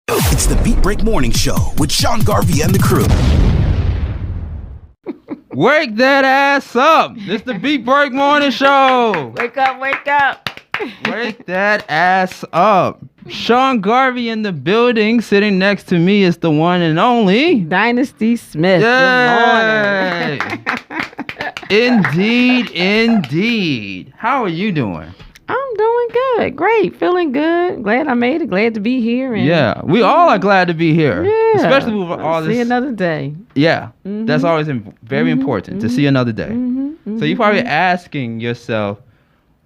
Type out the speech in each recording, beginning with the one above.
It's the Beat Break Morning Show with Sean Garvey and the crew. Wake that ass up. It's the Beat Break Morning Show. Wake up, wake up. Wake that ass up. Sean Garvey in the building. Sitting next to me is the one and only Dynasty Smith. Yay. Good morning. Indeed. How are you doing? I'm doing good. Great. Feeling good. Glad I made it. Glad to be here. And Yeah. We all are glad to be here. Yeah. Especially with all this. See another day. Yeah. That's always very important to see another day. So you're probably asking yourself,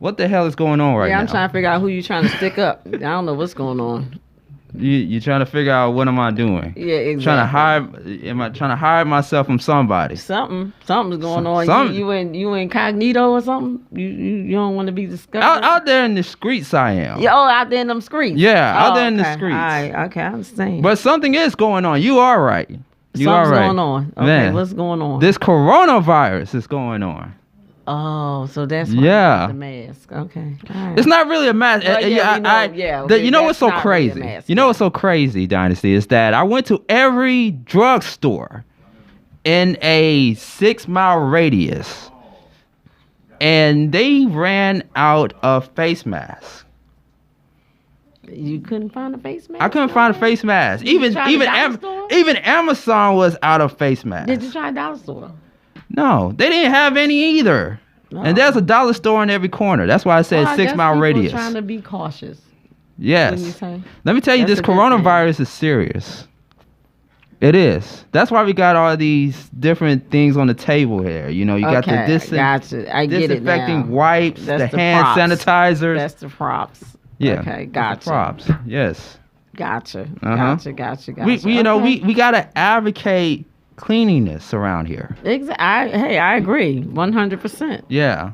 what the hell is going on right now? Yeah, I'm trying to figure out who you trying to stick up. I don't know what's going on. You're trying to figure out what am I doing? Yeah, exactly. Am I trying to hide myself from somebody? Something's going on. Something. You incognito or something? You don't want to be discovered? Out there in the streets I am. Yeah, out there in them streets. Yeah, out there in the streets. All right, okay, I understand. But something is going on. You are right. Something's going on. Okay, Man, what's going on? This coronavirus is going on. Oh, so that's why the mask. Okay. All right. It's not really a mask. Well, You know what's so crazy? Really you know what's so crazy, Dynasty, is that I went to every drugstore in a 6-mile radius, and they ran out of face masks. You couldn't find a face mask? I couldn't find a face mask. Even Amazon was out of face masks. Did you try a dollar store? No, they didn't have any either. No. And there's a dollar store in every corner. That's why I said 6-mile radius. Trying to be cautious. Yes. Let me tell you, this coronavirus is serious. It is. That's why we got all these different things on the table here. You know, you got the disinfecting wipes, the hand sanitizers. That's the props. Yeah. Okay, gotcha. The props. Yes. Gotcha. We gotta advocate cleanliness around here. I agree 100%. Yeah.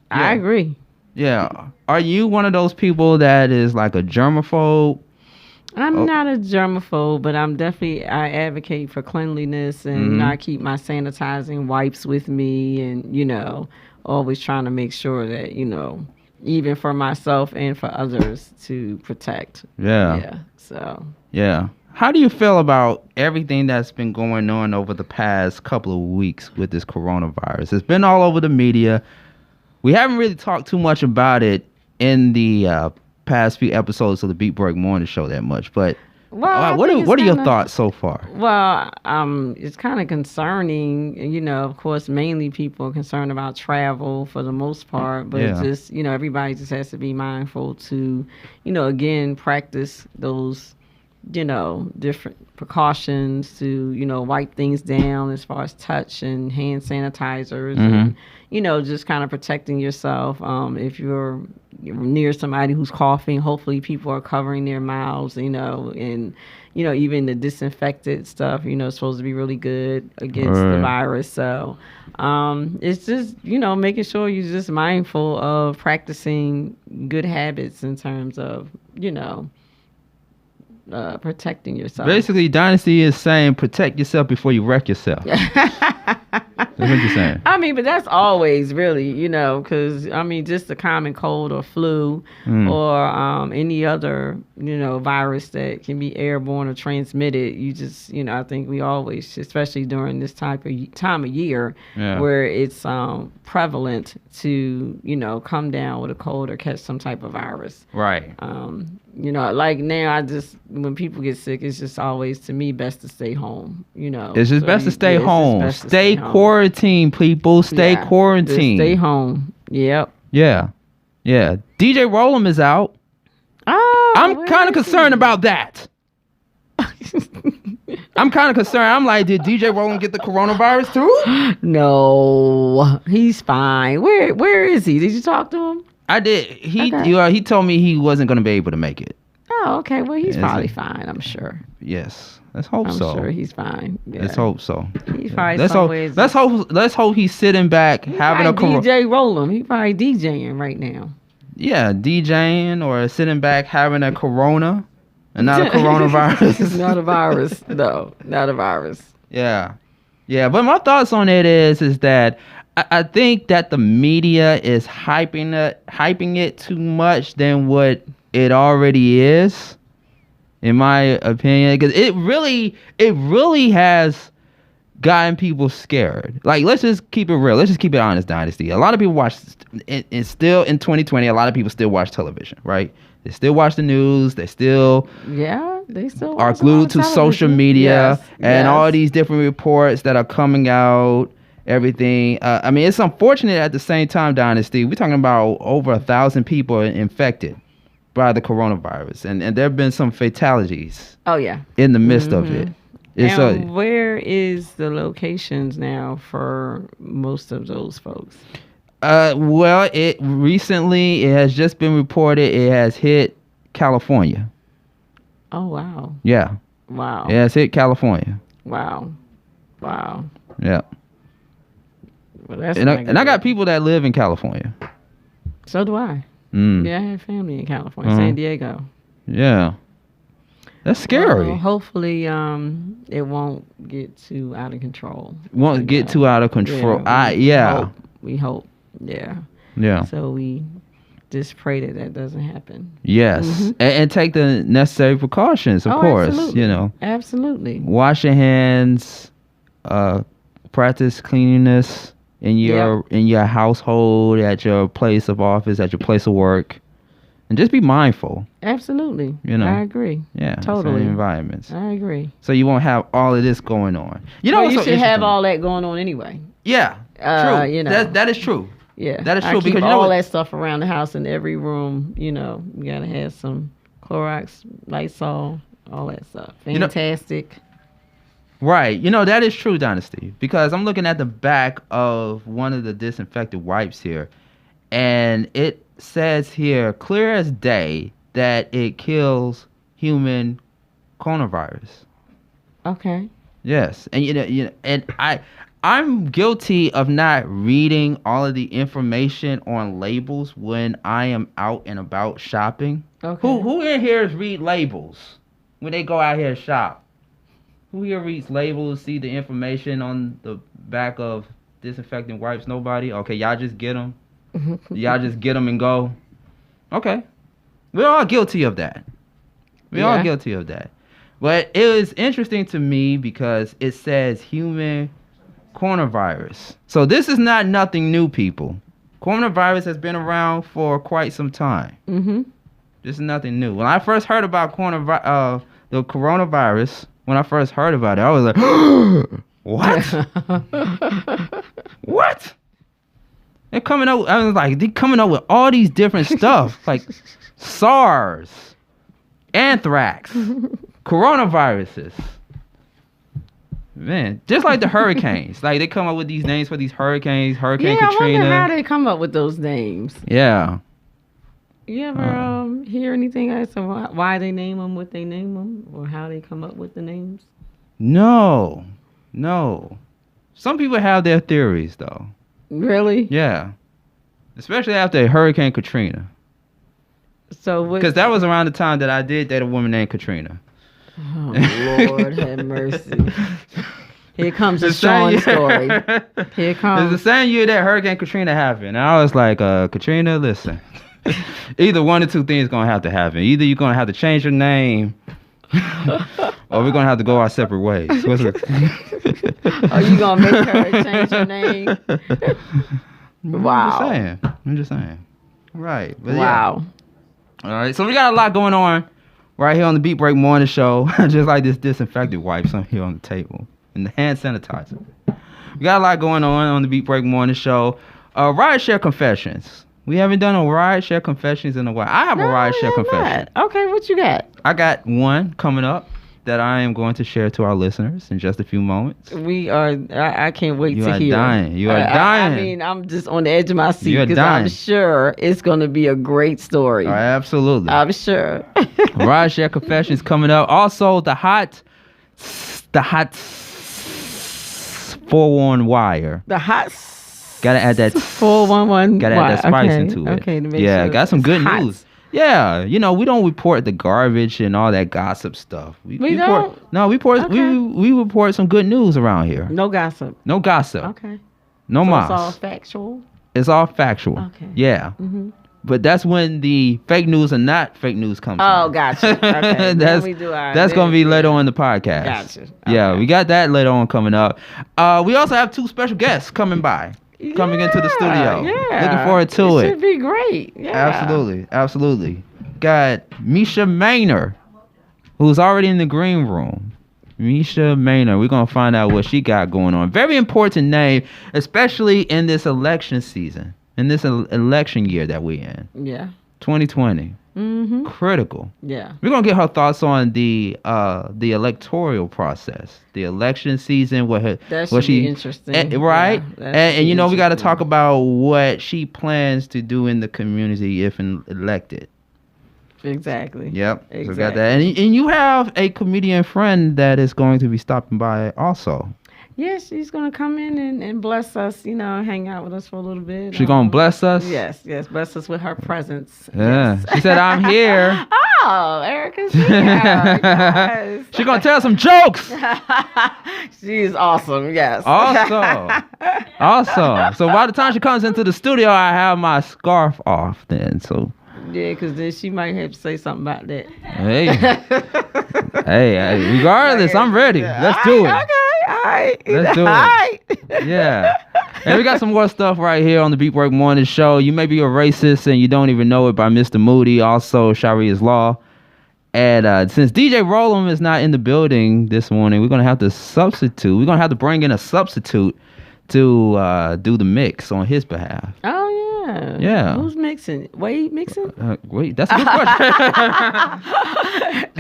I agree. Yeah. Are you one of those people that is like a germaphobe? I'm not a germaphobe, but I advocate for cleanliness, and I keep my sanitizing wipes with me, and always trying to make sure that even for myself and for others to protect. Yeah. So. Yeah. How do you feel about everything that's been going on over the past couple of weeks with this coronavirus? It's been all over the media. We haven't really talked too much about it in the past few episodes of the Beat Break Morning Show that much, but what are your thoughts so far? Well, it's kind of concerning. Of course, mainly people are concerned about travel for the most part, but just everybody just has to be mindful to, again, practice those different precautions to, wipe things down as far as touch and hand sanitizers and, just kind of protecting yourself. If you're near somebody who's coughing, hopefully people are covering their mouths, and, even the disinfected stuff, is supposed to be really good against the virus. So it's just, making sure you're just mindful of practicing good habits in terms of, protecting yourself. Basically, Dynasty is saying protect yourself before you wreck yourself. That's what you're saying. But that's always really, because, just a common cold or flu or any other, virus that can be airborne or transmitted. You just, I think we always, especially during this time of year where it's prevalent to, come down with a cold or catch some type of virus. Right. Like now, when people get sick, it's just always, to me, best to stay home. It's just best to stay home. Stay quarantined, people. Stay quarantined. Stay home. Yep. Yeah. DJ Rollum is out. Oh, I'm kind of concerned about that. I'm kind of concerned. I'm like, did DJ Rollum get the coronavirus too? No, he's fine. Where is he? Did you talk to him? I did. He told me he wasn't going to be able to make it. Oh, okay. Well, he's probably fine, I'm sure. Yes. Let's hope so. I'm sure he's fine. Yeah. Let's hope so. He's probably let's hope he's sitting back having a DJ Rollum. He's probably DJing right now. Yeah, DJing or sitting back having a corona and not a coronavirus. Not a virus. No, not a virus. Yeah. But my thoughts on it is that I think that the media is hyping it too much than what it already is. in my opinion, because it really has gotten people scared. Like, let's just keep it real. Let's just keep it honest, Dynasty. A lot of people watch, and still in 2020, a lot of people still watch television, right? They still watch the news. They still are glued to social media and all these different reports that are coming out. Everything. I mean, it's unfortunate at the same time, Dynasty. We're talking about over 1,000 people infected by the coronavirus, and there have been some fatalities. Oh yeah. In the midst of it. And where is the locations now for most of those folks? Well, it has just been reported it has hit California. Oh wow. Yeah. Wow. It has hit California. Wow. Yeah. Well, that's and I got people that live in California. So do I. Yeah, I have family in California, San Diego. Yeah. That's scary. Well, hopefully, it won't get too out of control. Won't get too out of control. We hope. Yeah. Yeah. So we just pray that doesn't happen. Yes. And take the necessary precautions, of course. Absolutely. You know. Absolutely. Wash your hands. Practice cleanliness in your household, at your place of office, at your place of work. And just be mindful. Absolutely. You know. I agree. Yeah. Totally. Environments. I agree. So you won't have all of this going on. You know, you should have all that going on anyway. Yeah. True. You know. That is true. Yeah. That is true. I keep because you all know that stuff around the house in every room. You know, you gotta have some Clorox, Lysol, all that stuff. Fantastic. Right. You know, that is true, Dynasty. Because I'm looking at the back of one of the disinfectant wipes here. And it says here, clear as day, that it kills human coronavirus. Okay. Yes. And you know, and I'm guilty of not reading all of the information on labels when I am out and about shopping. Okay. Who in here read labels when they go out here and shop? Who here reads labels, see the information on the back of disinfectant wipes? Nobody? Okay, y'all just get them. Y'all just get them and go. Okay. We're all guilty of that. We're all guilty of that. But it was interesting to me because it says human coronavirus. So this is not nothing new, people. Coronavirus has been around for quite some time. This is nothing new. When I first heard about the coronavirus, when I first heard about it, I was like, what? What? They're coming up with all these different stuff, like SARS, anthrax, coronaviruses. Man, just like the hurricanes. Like, they come up with these names for these hurricanes, Hurricane Katrina. I wonder how they come up with those names. Yeah. You ever hear anything as to why they name them what they name them, or how they come up with the names? No. Some people have their theories, though. Really? Yeah. Especially after Hurricane Katrina. So because that was around the time that I did date a woman named Katrina. Oh, Lord have mercy. Here comes the Sean story. Here comes. It's the same year that Hurricane Katrina happened. And I was like, Katrina, listen. Either one or two things going to have to happen. Either you're going to have to change your name, or we're going to have to go our separate ways. What's it? Are you going to make her change her name? Wow. I'm just saying. Right. But wow. Yeah. All right. So we got a lot going on right here on the Beat Break Morning Show. Just like this disinfectant wipes on here on the table. And the hand sanitizer. We got a lot going on the Beat Break Morning Show. Rideshare confessions. We haven't done a rideshare confessions in a while. I have a rideshare confession. Okay, what you got? I got one coming up that I am going to share to our listeners in just a few moments. I can't wait to hear. You are dying. I mean, I'm just on the edge of my seat because I'm sure it's going to be a great story. Absolutely. I'm sure. Rideshare confessions coming up. Also, the hot 411 wire. The hot. Gotta add that 411. Gotta add that spice into it. Okay, to make sure got some good hot. news. Yeah, we don't report the garbage and all that gossip stuff. We don't? We report some good news around here. No gossip. No gossip. Okay. No mas. It's all factual? It's all factual. Okay. Yeah. But that's when the fake news and not fake news comes in. Oh, gotcha. Okay. That's going to be later on in the podcast. Gotcha. Okay. Yeah, we got that later on coming up. We also have 2 special guests coming into the studio. Yeah. Looking forward to it. It should be great. Yeah. Absolutely. Got Mesha Mainor, who's already in the green room. Mesha Mainor. We're going to find out what she got going on. Very important name, especially in this election season. In this election year that we're in. Yeah. 2020. Mm-hmm. Critical. Yeah. We're going to get her thoughts on the electoral process. The election season. That should be interesting. Right? Yeah, and you know, we got to talk about what she plans to do in the community if elected. Exactly. Yep. Exactly. So we got that. And you have a comedian friend that is going to be stopping by also. Yeah, she's going to come in and bless us, hang out with us for a little bit. She's going to bless us? Yes, bless us with her presence. Yeah. Yes. She said, I'm here. Oh, Erica's here. Yes. She's going to tell some jokes. She's awesome, yes. Awesome. So by the time she comes into the studio, I have my scarf off then, so... Yeah, because then she might have to say something about that. Hey, regardless, I'm ready. Let's do it. Okay, all right. Let's do it. Yeah. And we got some more stuff right here on the Beat Break Morning Show. You may be a racist and you don't even know it by Mr. Moody. Also, Sharia's Law. And since DJ Rollum is not in the building this morning, we're going to have to substitute. We're going to have to bring in a substitute to do the mix on his behalf. Oh, yeah. Yeah. Who's mixing? Wade mixing? Wait, that's a good question.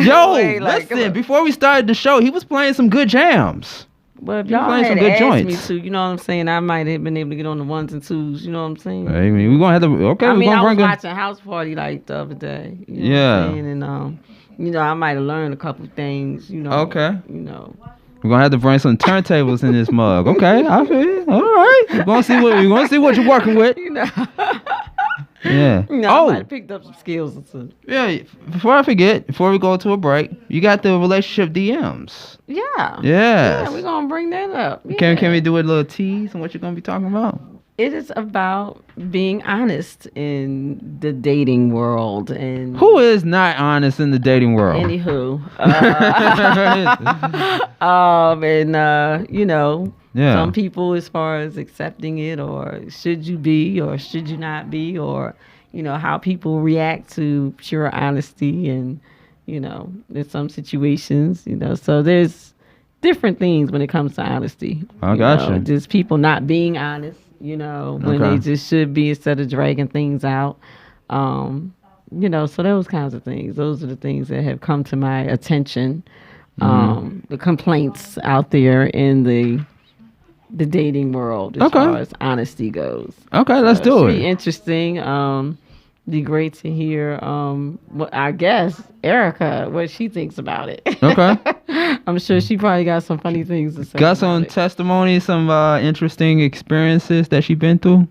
Yo, listen, before we started the show, he was playing some good jams. Well, if y'all had asked me to, you know what I'm saying, I might have been able to get on the 1s and 2s, you know what I'm saying? I mean, we're going to have to, okay. I was watching House Party like the other day. You know what I'm saying? And, I might have learned a couple things, Okay. We're gonna have to bring some turntables in this mug. Okay, I feel you. All right. We're gonna see what you're working with. Yeah. I might have picked up some skills or something. Yeah. Before we go to a break, you got the relationship DMs. Yeah. Yes. Yeah, we're gonna bring that up. Yeah. Can we do a little tease on what you're gonna be talking about? It is about being honest in the dating world. And who is not honest in the dating world? Anywho. Yeah. Some people, as far as accepting it, or should you be, or should you not be, or, how people react to pure honesty and, in some situations, so there's different things when it comes to honesty. I gotcha. Just people not being honest. When they just should be, instead of dragging things out. So those kinds of things. Those are the things that have come to my attention. The complaints out there in the dating world as far as honesty goes. Okay, let's do it. Be interesting. Be great to hear what our guest, Erica, what she thinks about it. Okay. I'm sure she probably got some funny things to say. Got some testimony, some interesting experiences that she been through?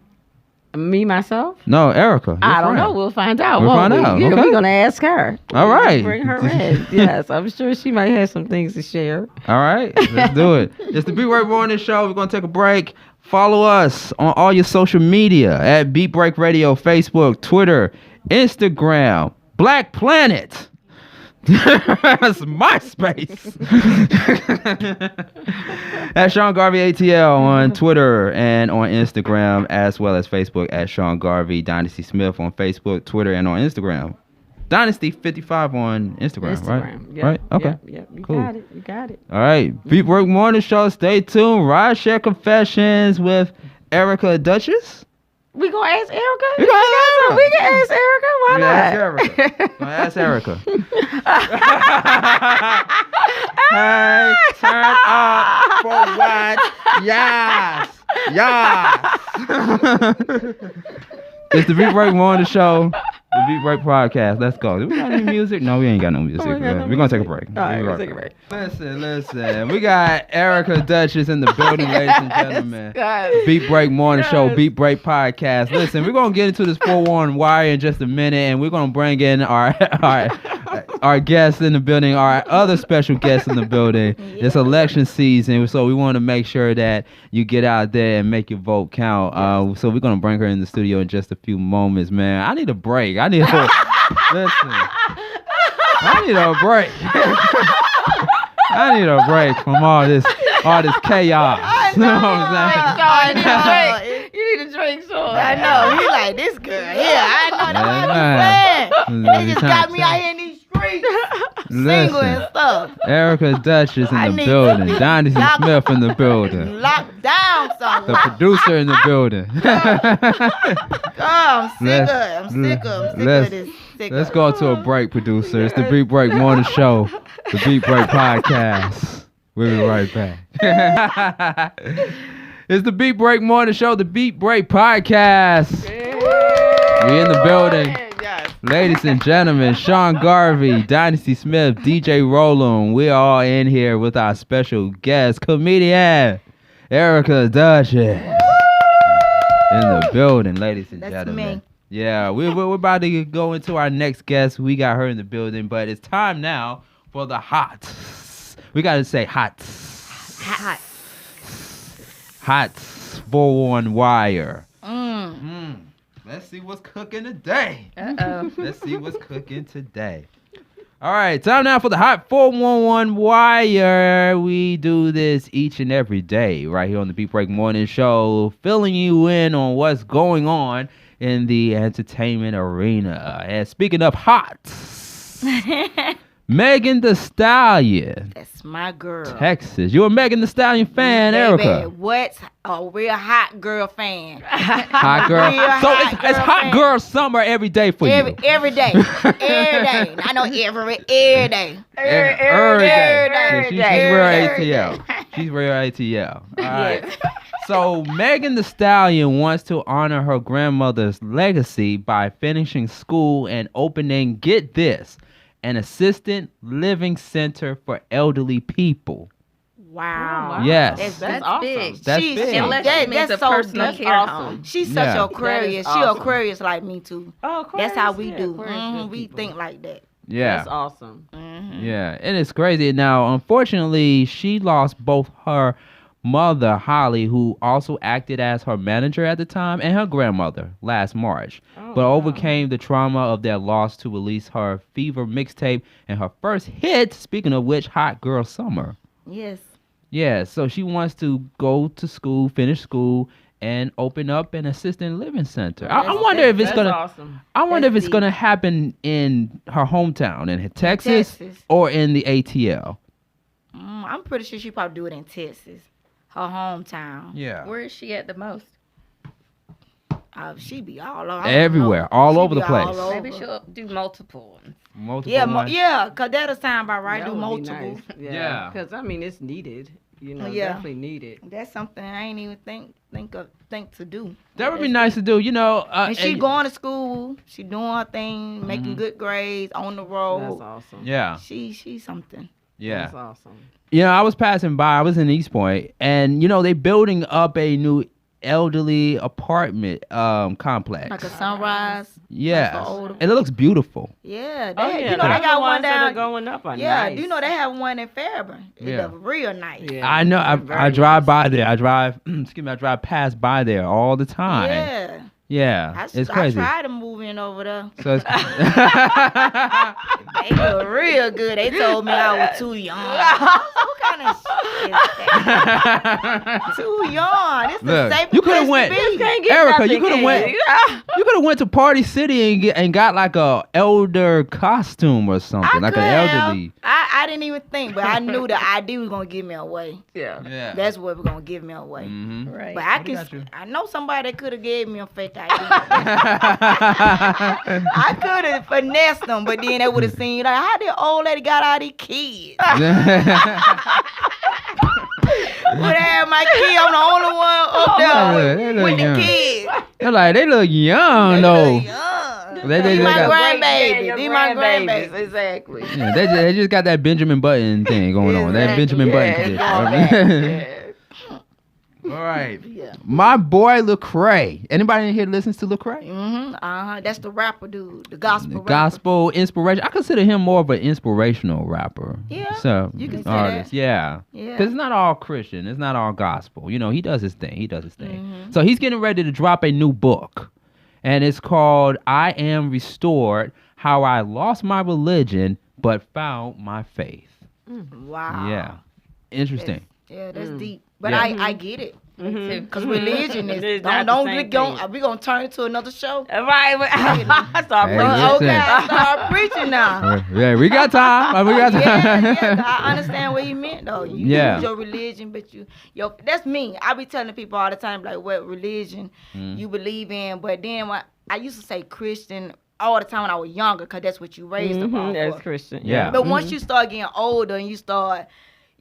Me, myself? No, Erica. I don't know. We'll find out. We'll find out. Yeah, okay. We're going to ask her. All right. Bring her in. Yes, I'm sure she might have some things to share. All right. Let's do it. It's the Beat Break Morning Show. We're going to take a break. Follow us on all your social media at Beat Break Radio, Facebook, Twitter, Instagram, Black Planet. That's MySpace. At Sean Garvey ATL on Twitter and on Instagram, as well as Facebook at Sean Garvey Dynasty Smith on Facebook, Twitter, and on Instagram. Dynasty 55 on Instagram. Right? Yep, right? Okay. Yep. You cool. got it. All right. Beat Break Morning Show. Stay tuned. Ride Share Confessions with Erica Duchess. We gonna ask Erica? We can ask Erica. Why not? Ask Erica. Hey, turn up for what? Yes. It's the Beat Break Morning Show. The Beat Break Podcast. Let's go. Do we got any music? No, we ain't got no music. We're going to take a break. All right, we'll take a break. Listen. We got Erica Duchess in the building, ladies and gentlemen. Yes. Beat Break Morning Show, Beat Break Podcast. Listen, we're going to get into this 4-1 wire in just a minute, and we're going to bring in our our guests in the building, our other special guests in the building. It's election season, so we want to make sure that you get out there and make your vote count. So we're going to bring her in the studio in just a few moments, man. I need a break. I need a break. I need a break from all this chaos. You know what I'm saying? You need a drink, so I know. He like this girl. Yeah, I know. That's what I'm saying. They just got me out here in these streets, single and stuff. Erica Duchess in the building. Dynasty Smith in the building. Locked down something. The producer in the building. I'm sick of this. Let's go to a break, producer. It's the Beat Break Morning Show, the Beat Break Podcast. We'll be right back. It's the Beat Break Morning Show, the Beat Break Podcast. We in the building. Ladies and gentlemen, Sean Garvey, Dynasty Smith, DJ Roland. We are all in here with our special guest, comedian Erica Duchess. In the building, ladies and gentlemen. Me. Yeah, we're about to go into our next guest. We got her in the building, but it's time now for the hot. We got to say hot. Hot 4-1 wire. Let's see what's cooking today. Let's see what's cooking today. All right, time now for the hot 411 wire. We do this each and every day right here on the Beat Break Morning Show, filling you in on what's going on in the entertainment arena. And speaking of hot, Megan Thee Stallion. That's my girl. Texas. You're a Megan Thee Stallion fan, Baby, Erica. what's a real hot girl fan? Hot girl. So it's hot girl summer every day for you. Every day. Every day. I know every day. Every day. She's real Every ATL. She's real ATL. All right. So Megan Thee Stallion wants to honor her grandmother's legacy by finishing school and opening, get this, an assisted living center for elderly people. Wow. Yes. That's awesome. big. That's big. Unless she means a personal care home. She's such Yeah. an Aquarius. That is She awesome. Aquarius like me too. Oh, Aquarius, That's how we yeah, do. Aquarius good We people. think like that. Yeah. That's awesome. Yeah. And it's crazy. Now, unfortunately, she lost both her mother, Holly, who also acted as her manager at the time, and her grandmother last March, but overcame the trauma of their loss to release her Fever mixtape and her first hit, speaking of which, Hot Girl Summer. Yes. Yeah, so she wants to go to school, finish school, and open up an assisted living center. I wonder if it's That's gonna. awesome. I wonder if That's it's gonna happen in her hometown, in Texas, or in the ATL. I'm pretty sure she probably do it in Texas, her hometown. Yeah. Where is she at the most? She be all over. Everywhere, all She over be the place. all over. Maybe she'll do multiple ones. Multiple Yeah, ones. cause that'll sound about right. That Do would be multiple. nice. Yeah. Yeah. Because, I mean, it's needed. You know, Yeah. definitely needed. That's something I ain't even think to do. That would be nice to do, you know. And she going to school. She doing her thing, making good grades on the road. That's awesome. Yeah, She's something. yeah. That's awesome. You know, I was passing by. I was in East Point, and you know they building up a new elderly apartment complex. Like a sunrise. Yes, for older- and it looks beautiful. Yeah, Oh, they, yeah. you know they got the one ones that are down. going up are Yeah, nice. you know they have one in Fairburn. It Yeah. look real nice. Yeah, I know. they're very I drive nice. by there. I drive. Excuse me. I drive past by there all the time. Yeah. Yeah, it's I crazy. tried to move in over there. So it's They look real good. They told me I was too young. What kind of shit is that? Too young. This is the Look, safest you coulda place went- to be. Can't get Erica, nothing you coulda in. went- You could have went to Party City and got like a elder costume or something, like an elderly. I didn't even think, but I knew the ID was gonna give me away. Yeah. Yeah. That's what was gonna give me away. Mm-hmm. Right. But I got you? I know somebody that could have gave me a fake ID. I could have finessed them, but then they would have seen like, how the old lady got all these kids. Would have my kid. I'm the only one up there They with look the young. kids. They're like, they look young though. They young. They These my got- grandbaby. your These my grandbabies, grandbaby. Exactly. Yeah, they just got that Benjamin Button thing going on. That Exactly. Benjamin Button Yeah, tradition. it's going back. Yeah. All right. Yeah. My boy Lecrae. Anybody in here listens to Lecrae? That's the rapper dude, the gospel rapper. Gospel inspiration. I consider him more of an inspirational rapper. Yeah, So you can say artist. that. Yeah. Yeah. Because it's not all Christian. It's not all gospel. You know, he does his thing. So he's getting ready to drop a new book. And it's called I Am Restored, How I Lost My Religion But Found My Faith. Wow. Yeah. Interesting. That's deep. But Yeah. I get it. Too. Because religion is It's don't not the get same going. thing. Are we gonna turn it to another show? Right. I start Hey, preaching. listen. Okay, I start preaching now. Yeah, we got time. We got time. Yeah, I understand what you meant though. You use your religion, but that's me. I be telling people all the time like what religion you believe in, but then when I used to say Christian all the time when I was younger, cause that's what you raised up on. That's Christian. Yeah. But once you start getting older and you start,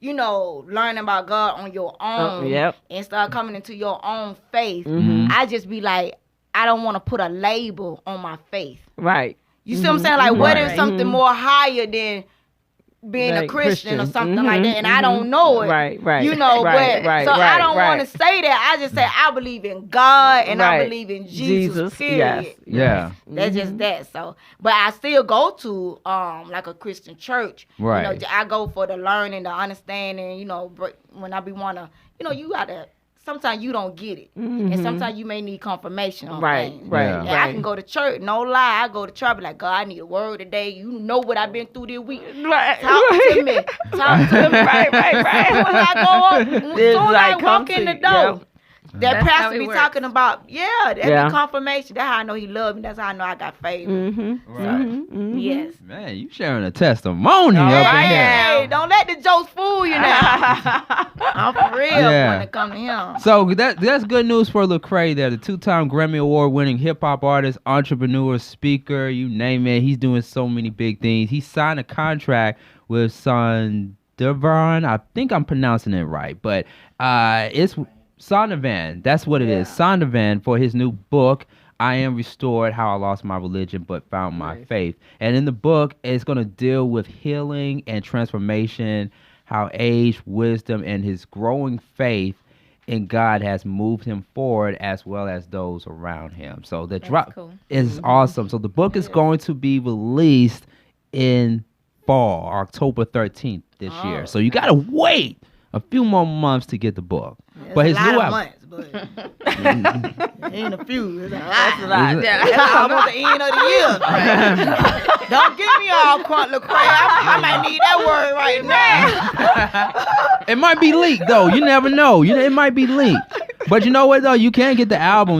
learning about God on your own and start coming into your own faith, I just be like, I don't want to put a label on my faith. Right. You see what I'm saying? Like, what if something more higher than being Like a Christian or something Christian. like that, and I don't know it. Right. I don't want to say that. I just say I believe in God and I believe in Jesus. Period. Yes. Yeah. That's just that. So, but I still go to like a Christian church. Right. I go for the learning, the understanding. When I be wanna, you gotta. Sometimes you don't get it, and sometimes you may need confirmation on things. Right. Yeah. And I can go to church. No lie, I go to church. Be like, God, I need a word today. You know what I've been through this week. Right. Talk to me. Talk to me. Right. When I go up, as soon as I walk in the door, that That's how pastor it be works. talking about, be confirmation. That's how I know he loved me. That's how I know I got favor. Yes. Man, you sharing a testimony up in here. Hey, don't let the jokes fool you now. I'm for real Yeah. when it comes to him. So that's good news for Lecrae there, the 2-time Grammy Award-winning hip-hop artist, entrepreneur, speaker, you name it. He's doing so many big things. He signed a contract with Sondervan. I think I'm pronouncing it right, but it's Sondervan. That's what it is. Sondervan for his new book, I Am Restored, How I Lost My Religion But Found My Faith. And in the book, it's going to deal with healing and transformation, how age, wisdom, and his growing faith in God has moved him forward as well as those around him. So the drop is awesome. So the book is going to be released in fall, October 13th this year. So you got to wait a few more months to get the book. But his new album. Months, but ain't a few. It's a That's a lot. lot. That's almost the end of the year. Don't get me all Lecrae. I might need that word right now. It might be leaked though. You never know. It might be leaked. But you know what though? You can't get the album.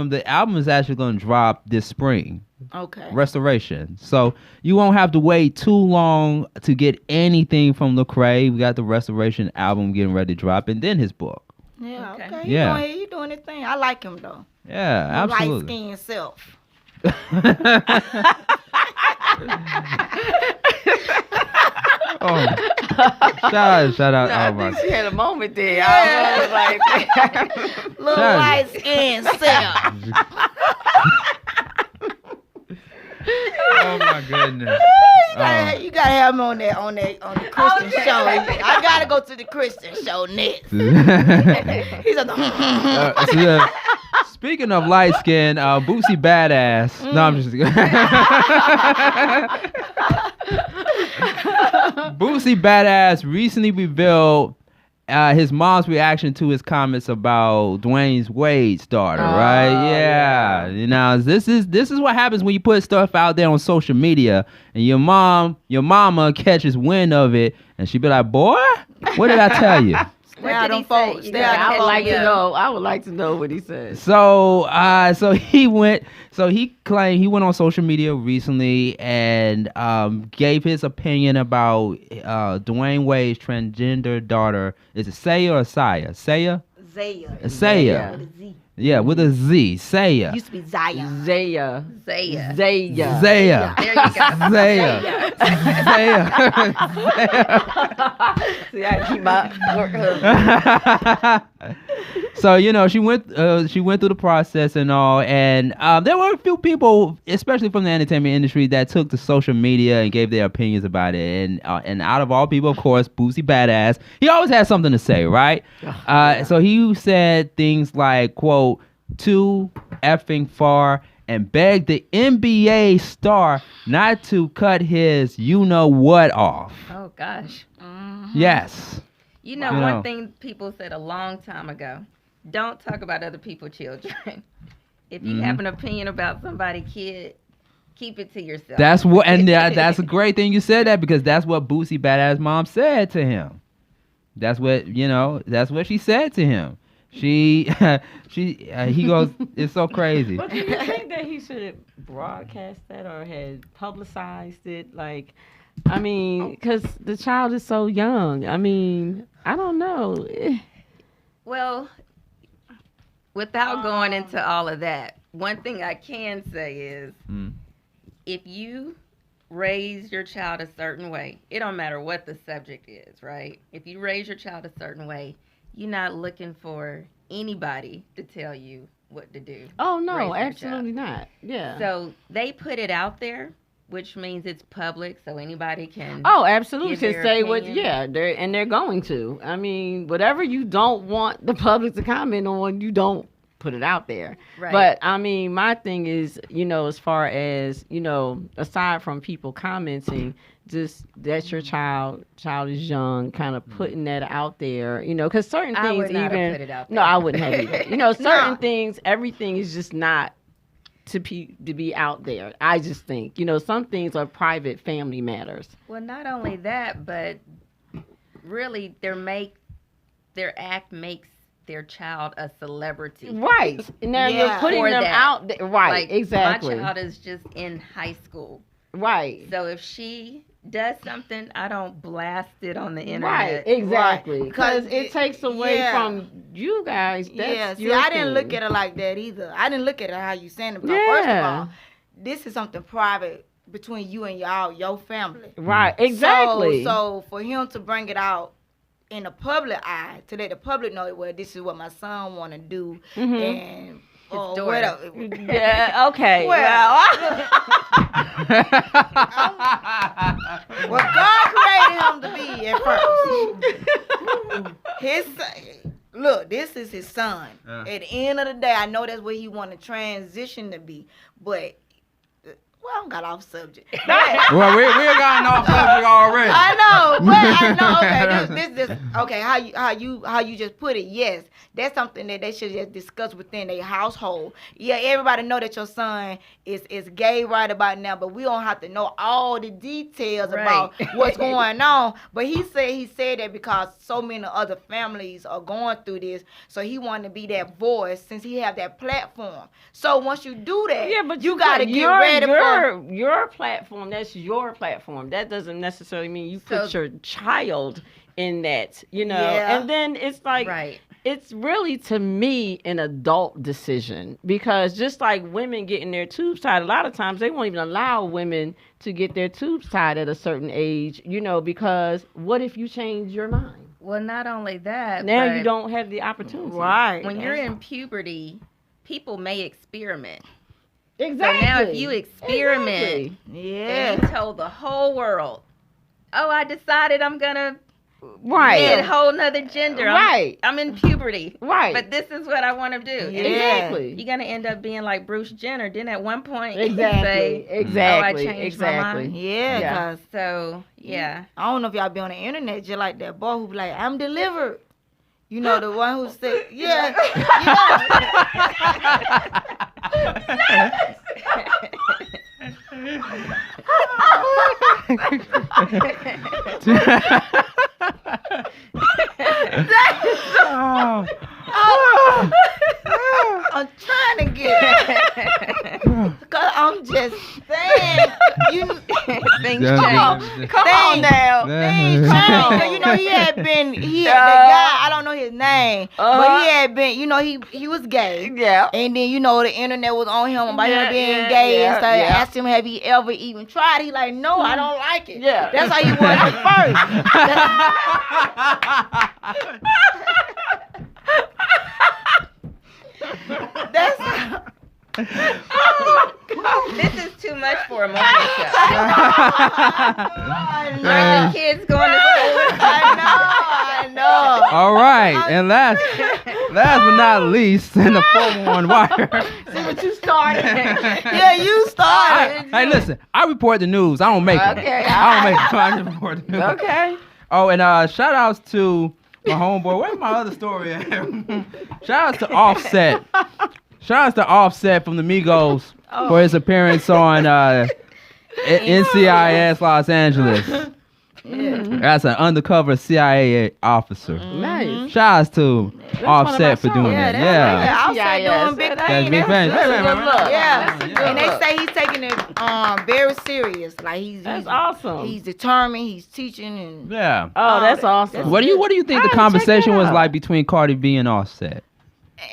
The album is actually going to drop this spring. Okay. Restoration. So you won't have to wait too long to get anything from Lecrae. We got the Restoration album getting ready to drop, and then his book. Yeah. Okay. Yeah. He doing his thing. I like him though. Yeah, absolutely. Light skinned self. Oh, shout out. I Oh my. think she had a moment there. I was like, Little Shout light skinned self. Oh my goodness. You gotta have him on the Christian show. I gotta go to the Christian show next. He's at the Speaking of light skin, Boosie Badass. No, I'm just Boosie Badass recently revealed his mom's reaction to his comments about Dwayne Wade's daughter, right? Yeah. You know, this is what happens when you put stuff out there on social media and your mama catches wind of it and she be like, "Boy, what did I tell you?" I would like to know what he said. So he claimed he went on social media recently and gave his opinion about Dwayne Wade's transgender daughter. Is it Saya or Saya? Saya? Saya. Yeah, with a Z. Saya. Used to be Zaya. Zaya. Zaya. Zaya. Zaya. There you go. Zaya. Zaya. See, I keep my work. So she went through the process and all, and there were a few people, especially from the entertainment industry, that took to social media and gave their opinions about it. And out of all people, of course, Boosie Badass, he always has something to say, right? So he said things like, "quote, too effing far," and begged the NBA star not to cut his you-know-what off. Oh, gosh. Yes. One thing people said a long time ago, don't talk about other people's children. If you have an opinion about somebody's kid, keep it to yourself. That's what, and that's a great thing you said that, because that's what Boosie Badass mom said to him. That's what, that's what she said to him. He goes, it's so crazy. But do you think that he should have broadcast that or had publicized it? Like, I mean, because the child is so young. I mean, I don't know. Well, without going into all of that, one thing I can say is if you raise your child a certain way, it don't matter what the subject is, right? If you raise your child a certain way, you're not looking for anybody to tell you what to do. Oh, no, absolutely not. Yeah. So they put it out there, which means it's public, so anybody can. Oh, absolutely. Can say opinion. what, they're going to. I mean, whatever you don't want the public to comment on, you don't put it out there. Right. But I mean, my thing is, as far as, aside from people commenting, just that's your child is young, kind of putting that out there, because certain things I would not have put it out there. No, I wouldn't have either. Certain things, everything is just not to be out there. I just think, some things are private family matters. Well, not only that, but really their act makes their child a celebrity. Right. Now you're putting them out there. Right, like, exactly. My child is just in high school. Right. So if she does something, I don't blast it on the internet. Right, exactly. Right. Because it takes away from you guys. That's I didn't look at it like that either. I didn't look at it how you saying it. Because first of all, this is something private between you and your family. Right, exactly. So for him to bring it out in the public eye, to let the public know, well, this is what my son want to do, and whatever. Yeah, okay. Well, well, God created him to be at first. Look, this is his son. At the end of the day, I know that's what he want to transition to be, but. Well, I got off subject. Well, we gotten off subject already. I know, but I know. Okay, this. Okay, how you just put it? Yes, that's something that they should just discuss within their household. Yeah, everybody know that your son is gay right about now, but we don't have to know all the details about what's going on. But he said that because so many other families are going through this, so he wanted to be that voice since he have that platform. So once you do that, but you got to get ready for. Your platform, that's your platform. That doesn't necessarily mean you put your child in that, And then it's like, it's really, to me, an adult decision. Because just like women getting their tubes tied, a lot of times they won't even allow women to get their tubes tied at a certain age, because what if you change your mind? Well, not only that. Now you don't have the opportunity. Right. When you're in puberty, people may experiment. Exactly. So now if you experiment, and you told the whole world, oh, I decided I'm going to get a whole nother gender. I'm in puberty. Right. But this is what I want to do. Yeah. Exactly. You're going to end up being like Bruce Jenner. Then at one point, exactly. you say, oh, I changed my mind. Yeah. So, yeah. I don't know if y'all be on the internet just like that boy who be like, I'm delivered. The one who said, I'm trying to get because I'm just saying things change. Come on now. Things change. He had the guy, I don't know his name, but he had been, he was gay. Yeah. And then, the internet was on him about him being gay and stuff. Asked him, have he ever even tried? He like, no, I don't like it. Yeah. That's how he was at first. Are the kids going to school? I know. All right, and last but not least, in the 411 wire. See what you started. Yeah, you started. Hey, listen, I report the news. I don't make it. Okay. I don't make it. I just report the news. Okay. Oh, and shout outs to my homeboy. Where's my other story at? Shout outs to Offset. Shout outs to Offset from the Migos for his appearance on NCIS Los Angeles. That's an undercover CIA officer. Nice. Shout outs to Offset for doing that. Yeah. Offset doing big That's things. big thing. Yeah. And they say he's taking it very serious. Like That's awesome. He's determined. He's teaching and Yeah. Oh, that's awesome. What do you think the conversation was like between Cardi B and Offset?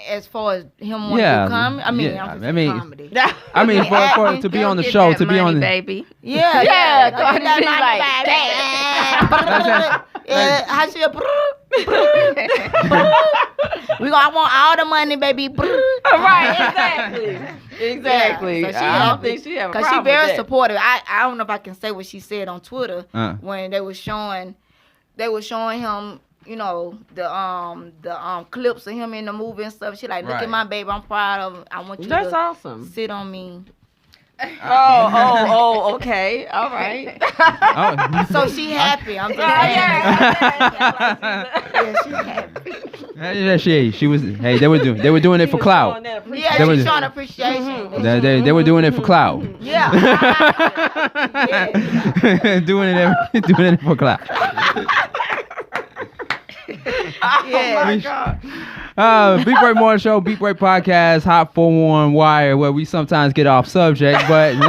as far as him wanting to come. I mean, yeah, I'm just saying comedy. I mean, for to be on the show, to be on the baby. Yeah, Yeah, Cardi Cardi B B like, yeah, how she I want all the money, baby. Right, exactly. Yeah, so I don't think she have a because problem she very with that. supportive. I don't know if I can say what she said on Twitter when they were showing him, you know, the clips of him in the movie and stuff. She like, look at my baby, I'm proud of him. I want you That's to awesome. sit on me. Oh, okay. All right. So she happy. I'm just saying. Yeah, she's happy. She was. Hey, they were doing it for clout. Yeah, They she's were- showing appreciation. They were doing it for clout. Yeah. doing it for clout. Yeah. Beat Break Morning Show, Beat Break Podcast, Hot 411 Wire, where we sometimes get off subject, but All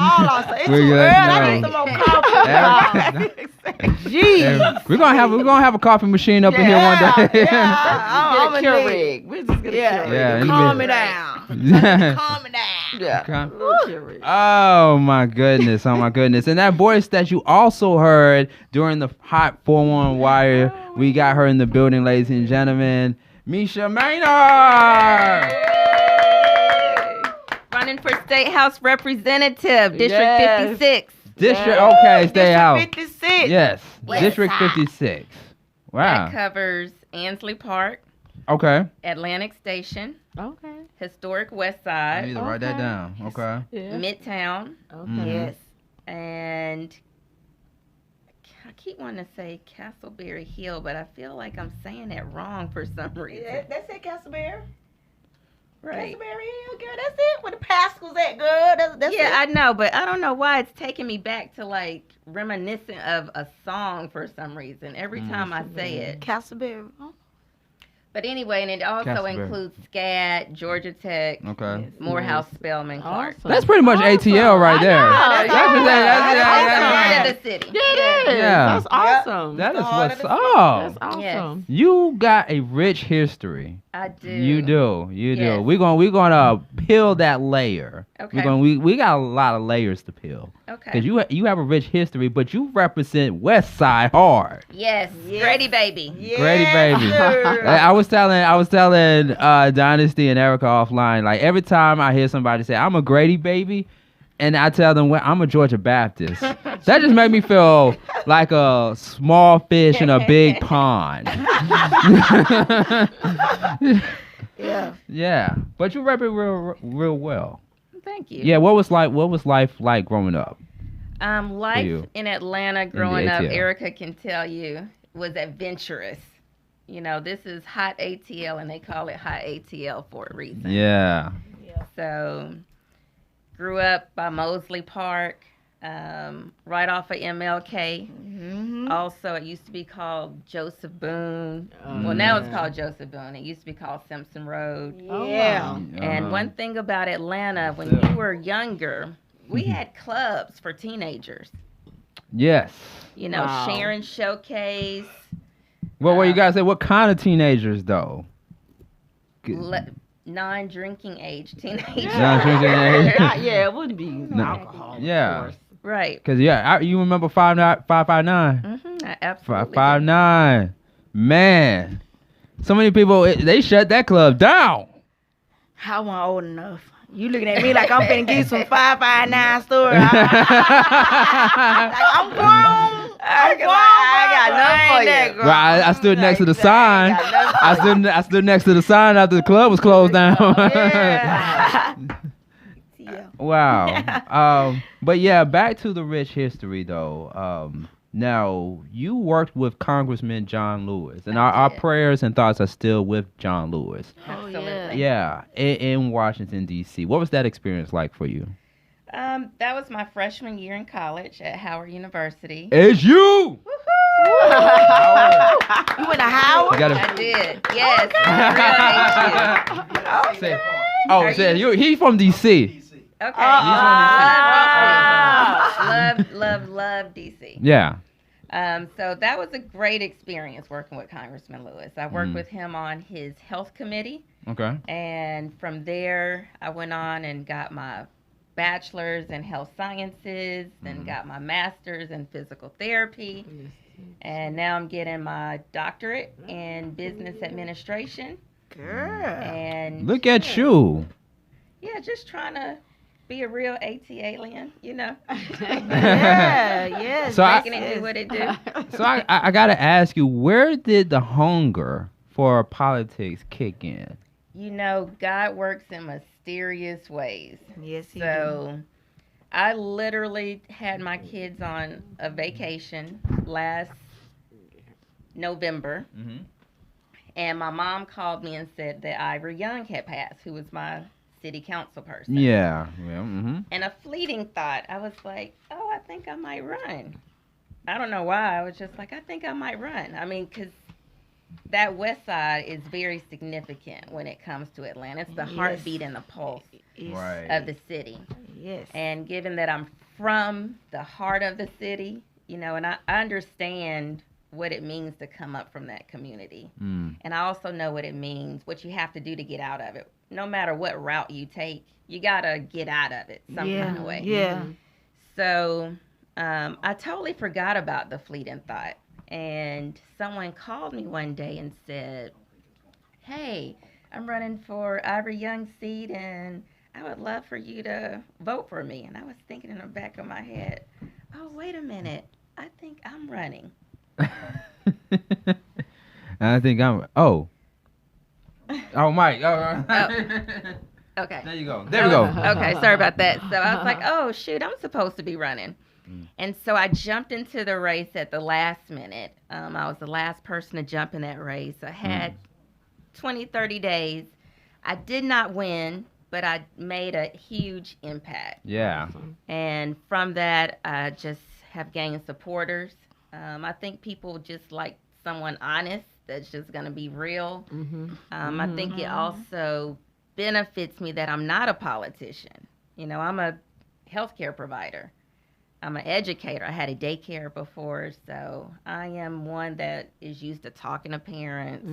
I say, it's We're too gonna- early. I no. need some more coffee. Jeez. we're gonna have a coffee machine up in here one day. I'm Get a Keurig. We're just gonna Keurig. Yeah, Calm me down. Calm me down. Yeah. Oh my goodness, And that voice that you also heard during the Hot 411 Wire, we got her in the building, ladies and gentlemen. Mesha Mainor! Running for State House Representative, District 56. District, okay, stay out. 56. Yes, West District side. 56. That Wow. covers Ansley Park, Okay. Atlantic Station, Okay. Historic West I need Side, to write that Okay. down. Okay. Yeah. Midtown, Okay. Yes. and I keep wanting to say Castleberry Hill, but I feel like I'm saying it wrong for some reason. That's it, Castleberry. Right. Castleberry Hill, girl. That's it. Where the Pascals at, girl. That's Yeah, I it. know, but I don't know why it's taking me back to like reminiscent of a song for some reason every time I say it. Castleberry. Oh. But anyway, and it also Castleberry. includes SCAD, Georgia Tech, Okay. Morehouse, Spelman, Clark. Awesome. That's pretty much ATL right there. That's Part of the city. It is. Yeah. That's awesome. That is All of what's the- up. That's awesome. Yes. You got a rich history. I do. You do. Yes. We're gonna peel that layer. Okay. We got a lot of layers to peel. Okay. Cause you have a rich history, but you represent West Side hard. Yes. Yes. Grady baby. Grady baby. sir. I was telling Dynasty and Erica offline. Like every time I hear somebody say I'm a Grady baby, and I tell them well, I'm a Georgia Baptist, that just make me feel like a small fish in a big pond. Yeah. Yeah, but you rep it real well. Thank you. Yeah, what was life like growing up? Life you. in Atlanta growing up, ATL. Erica can tell you, was adventurous. You know, this is hot ATL, and they call it hot ATL for a reason. Yeah. So, grew up by Mosley Park, right off of MLK. Mm-hmm. Also, it used to be called Joseph Boone. Well, now it's called Joseph Boone. It used to be called Simpson Road. Yeah. And one thing about Atlanta, when you were younger, we had clubs for teenagers. Yes. You know, Wow. Sharon Showcase, Well, you guys say what kind of teenagers though? non-drinking age teenagers. Non-drinking age. Yeah, it wouldn't be alcohol. Of Yeah. course. Right. Cause you remember 559? Absolutely. 559. Man, so many people they shut that club down. I wasn't old enough. You looking at me like I'm finna give you some 559 story. Like, I'm grown. I got nothing for you. Right, I stood next to the sign. I stood next to the sign after the club was closed down. Yeah. Wow. But yeah, back to the rich history though. Now you worked with Congressman John Lewis, and our prayers and thoughts are still with John Lewis. Absolutely. Yeah, in Washington D.C. What was that experience like for you? That was my freshman year in college at Howard University. It's you. You went to Howard? I did. Yes. He's from D.C. Okay. Love DC. Yeah. So that was a great experience working with Congressman Lewis. I worked with him on his health committee. Okay. And from there, I went on and got my bachelor's in health sciences and got my master's in physical therapy. And now I'm getting my doctorate in business administration. Girl. And Look at you. yeah, just trying to be a real AT alien, you know. Yeah. So Making it do what it do. So I gotta ask you, where did the hunger for politics kick in? You know, God works in mysterious ways. Yes, he So I literally had my kids on a vacation last November. And my mom called me and said that Ivor Young had passed, who was my city council person. Yeah. And a fleeting thought, I was like, oh, I think I might run. I don't know why. I was just like, I think I might run. I mean, because that west side is very significant when it comes to Atlanta. It's the heartbeat and the pulse of the city. Yes. And given that I'm from the heart of the city, you know, and I understand what it means to come up from that community. And I also know what it means, what you have to do to get out of it. No matter what route you take, you got to get out of it some kind of way. Yeah. So I totally forgot about the fleeting thought. And someone called me one day and said, hey, I'm running for Ivor Young's seat, and I would love for you to vote for me. And I was thinking in the back of my head, oh, wait a minute. I think I'm running. I think I'm... Oh, Mike. Okay. There you go. There we go. Okay, sorry about that. So I was like, oh, shoot, I'm supposed to be running. And so I jumped into the race at the last minute. I was the last person to jump in that race. I had 20, 30 days. I did not win, but I made a huge impact. Yeah. And from that, I just have gained supporters. I think people just like someone honest that's just going to be real. I think it also benefits me that I'm not a politician. You know, I'm a healthcare provider. I'm an educator. I had a daycare before, so I am one that is used to talking to parents,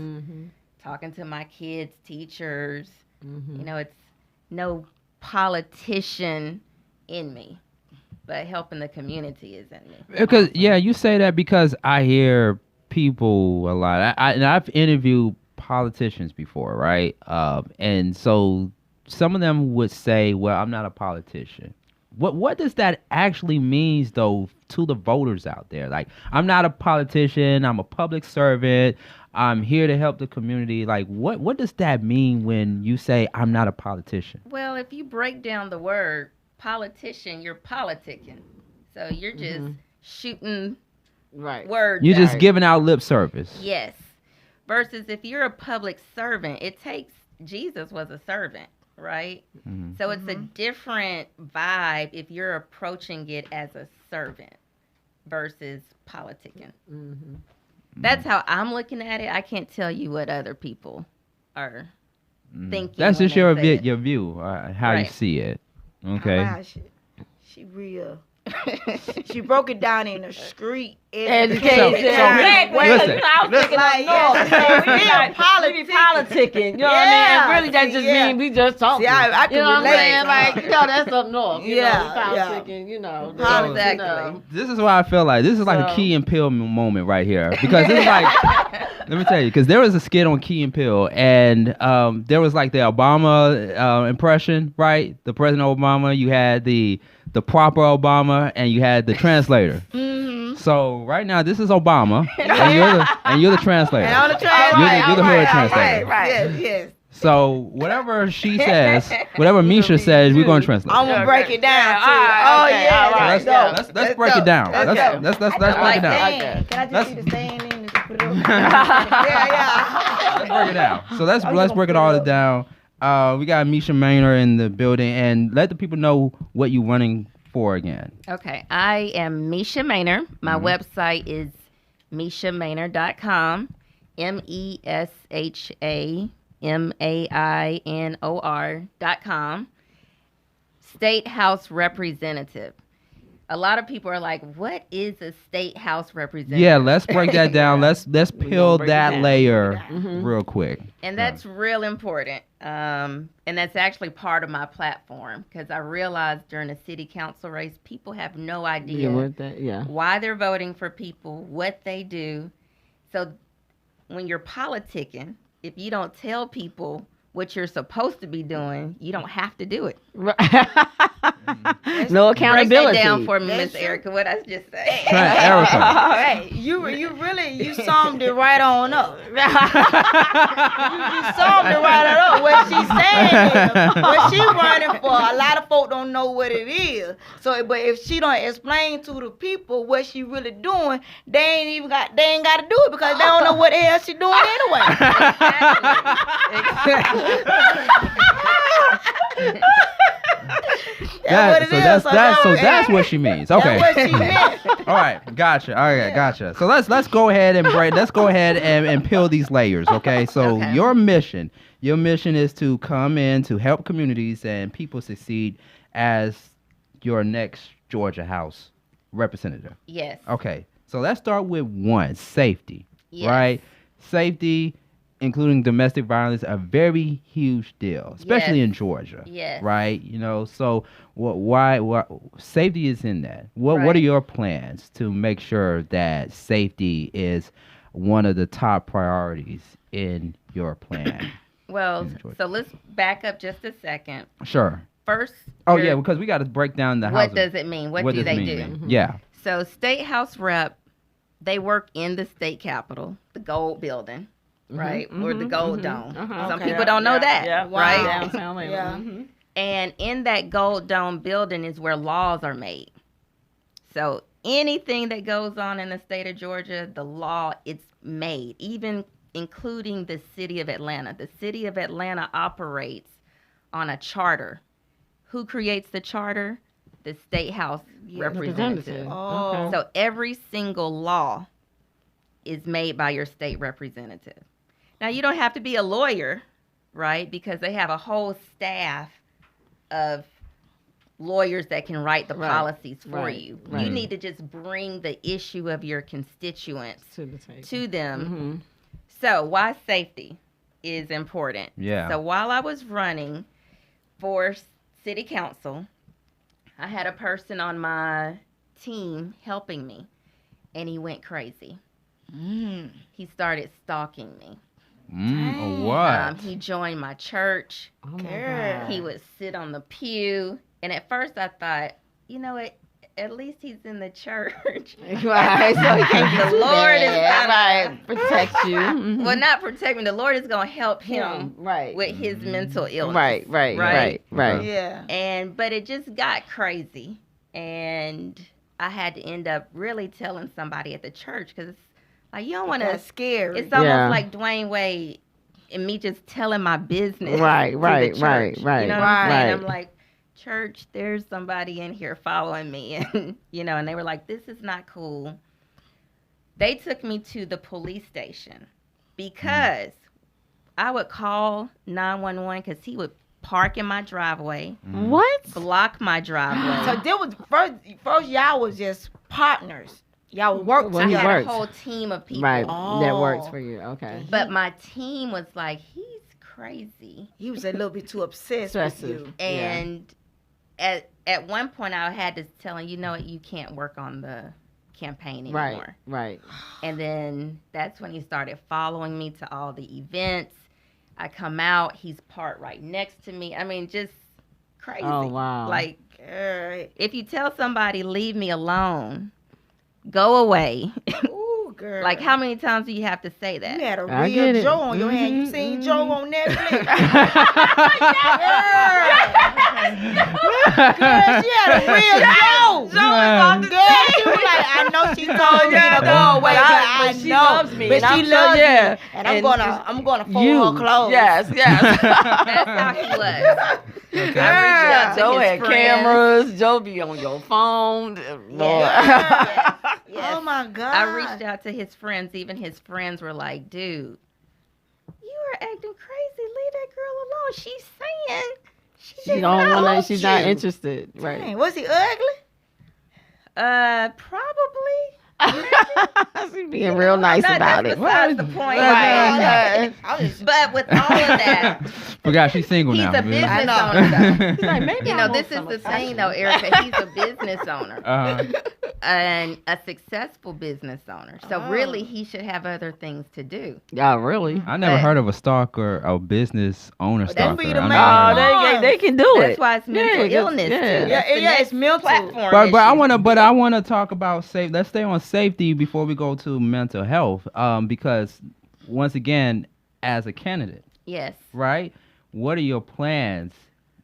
talking to my kids, teachers. You know, it's no politician in me, but helping the community is in me. Because you say that because I hear people a lot. And I've interviewed politicians before, right? And so some of them would say, well, I'm not a politician. What does that actually mean, though, to the voters out there? Like, I'm not a politician. I'm a public servant. I'm here to help the community. Like, what does that mean when you say I'm not a politician? Well, if you break down the word politician, you're politicking. So you're just shooting words You're just out. giving out lip service. Yes. Versus if you're a public servant, Jesus was a servant, right? So it's a different vibe if you're approaching it as a servant versus politicking. That's how I'm looking at it. I can't tell you what other people are thinking. That's just when your they say view, how you see it. Okay. Wow, she real. She broke it down in the street education. Exactly. Listen, I was thinking like, we be politicking. You know what I mean? And really, that just means we just talking. See, I can relate. Like, that's up north. You know, we politicking, Exactly. This is why I feel like this is like a Key and Peele moment right here, because this is like, let me tell you, because there was a skit on Key and Peele, and there was like the Obama impression, right? The President Obama. You had the proper Obama, and you had the translator. So right now, this is Obama, and you're the translator. And I'm the translator. You're the hood translator. Right. Yes. So whatever she says, whatever Mesha says, we're gonna translate. I'm gonna break it down too. Let's break it down. Let's break it down. Can I just see the saying in this? Let's break it down. So let's break it all down. We got Mesha Mainor in the building, and let the people know what you're running for again. Okay, I am Mesha Mainor. My website is MeshaMainor.com. MeshaMainor.com. State House Representative. A lot of people are like, what is a state house representative? Yeah, let's break that down. Let's peel that layer real quick. And that's real important. And that's actually part of my platform, because I realized during the city council race, people have no idea why they're voting for people, what they do. So when you're politicking, if you don't tell people what you're supposed to be doing, you don't have to do it. No accountability. Break that down for me, Miss Erica. What I just said. Erica. Hey, you summed it right on up. you summed it right on up. What she's saying is, what she running for, a lot of folk don't know what it is. So, but if she don't explain to the people what she really doing, they ain't got to do it, because they don't know what the hell she doing anyway. That's what she means. Okay. That's what she meant. All right, gotcha. Gotcha. So let's go ahead and peel these layers. Okay. So your mission is to come in to help communities and people succeed as your next Georgia House representative. Yes. Okay. So let's start with safety. Yes. Right. Safety, including domestic violence, a very huge deal, especially in Georgia. Yes. Right? So why safety is in that. What are your plans to make sure that safety is one of the top priorities in your plan? Well, so let's back up just a second. Sure. First. Because we got to break down the What does it mean? What do they do? Mm-hmm. Yeah. So State House Rep, they work in the state capitol, the gold building. Right? Or the Gold Dome. Some people don't know that, right? Downtown. And in that Gold Dome building is where laws are made. So anything that goes on in the state of Georgia, the law, it's made, even including the city of Atlanta. The city of Atlanta operates on a charter. Who creates the charter? The State House representative. Oh. So every single law is made by your state representative. Now, you don't have to be a lawyer, right? Because they have a whole staff of lawyers that can write the policies for you. Right. You need to just bring the issue of your constituents to them. So why safety is important. Yeah. So while I was running for city council, I had a person on my team helping me, and he went crazy. He started stalking me. What? He joined my church. He would sit on the pew. And at first I thought, you know what? At least he's in the church. Right. So he can't the Lord is going to protect you. Well, not protect me. The Lord is going to help him with his mental illness. Right. Yeah. But it just got crazy. And I had to end up really telling somebody at the church, because like, you don't want to. That's scary. It's almost like Dwayne Wade and me just telling my business. Right. You know what I'm saying? I'm like, church, there's somebody in here following me. And, and they were like, this is not cool. They took me to the police station because I would call 911 because he would park in my driveway, What? block my driveway. So there was first y'all was just partners. Y'all worked Well, I he together. had works. a whole team of people. Right. Oh. That works for you. Okay. But my team was like, he's crazy. He was a little bit too obsessed with you. And at one point, I had to tell him, you know what, you can't work on the campaign anymore. Right. And then that's when he started following me to all the events. I come out, he's parked right next to me. I mean, just crazy. Oh, wow. Like, if you tell somebody, leave me alone, go away. Ooh, girl. Like, how many times do you have to say that? You had a I get real it. Joe on your hand. You seen Joe on Netflix? Girl, she had a real Joe. Joe is on the Girl, she was like, I know she told me to go away, but I she know. loves me, But and she I'm loves sure- me. And I'm gonna fold You. her clothes. Yes. That's how he was. I reached out to Joe his had friends. cameras. Joe be on your phone. Lord. Oh my God. I reached out to his friends. Even his friends were like, dude, you are acting crazy. Leave that girl alone. She's saying She does don't not want want She's not you." interested. Right. Dang, was he ugly? Probably. She's being real nice That's about it. besides the point. Right. But with all of that, Forgot she's single he's now. a man. business know. owner, though. Like, maybe You I know, want this is some the thing, affection. though, Erica. He's a business owner. And a successful business owner. So really, he should have other things to do. Yeah, really? I never But- heard of a stalker, a business owner That stalker. be the I man. never heard- Oh, they can do it. That's why it's mental Yeah, illness yeah. too. That's the Yeah, next it's mental. platform But I issue. want to talk about safe. Let's stay on safety before we go to mental health. Because once again, as a candidate, Yes. right? What are your plans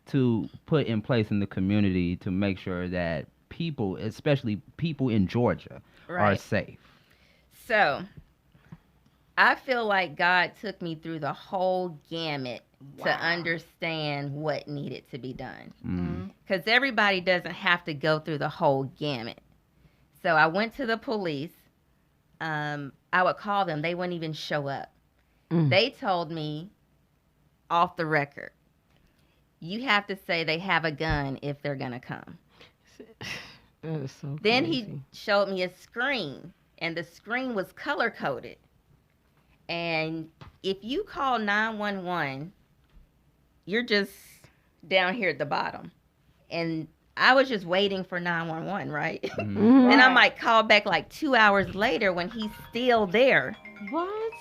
to put in place in the community to make sure that people, especially people in Georgia, are Right. safe? So, I feel like God took me through the whole gamut to understand what needed to be done. Because everybody doesn't have to go through the whole gamut. So I went to the police. I would call them. They wouldn't even show up. They told me off the record, you have to say they have a gun if they're going to come. That is so Then crazy. he showed me a screen, and the screen was color-coded. And if you call 911, you're just down here at the bottom. And I was just waiting for 911, right? Then I might call back like 2 hours later when he's still there. What?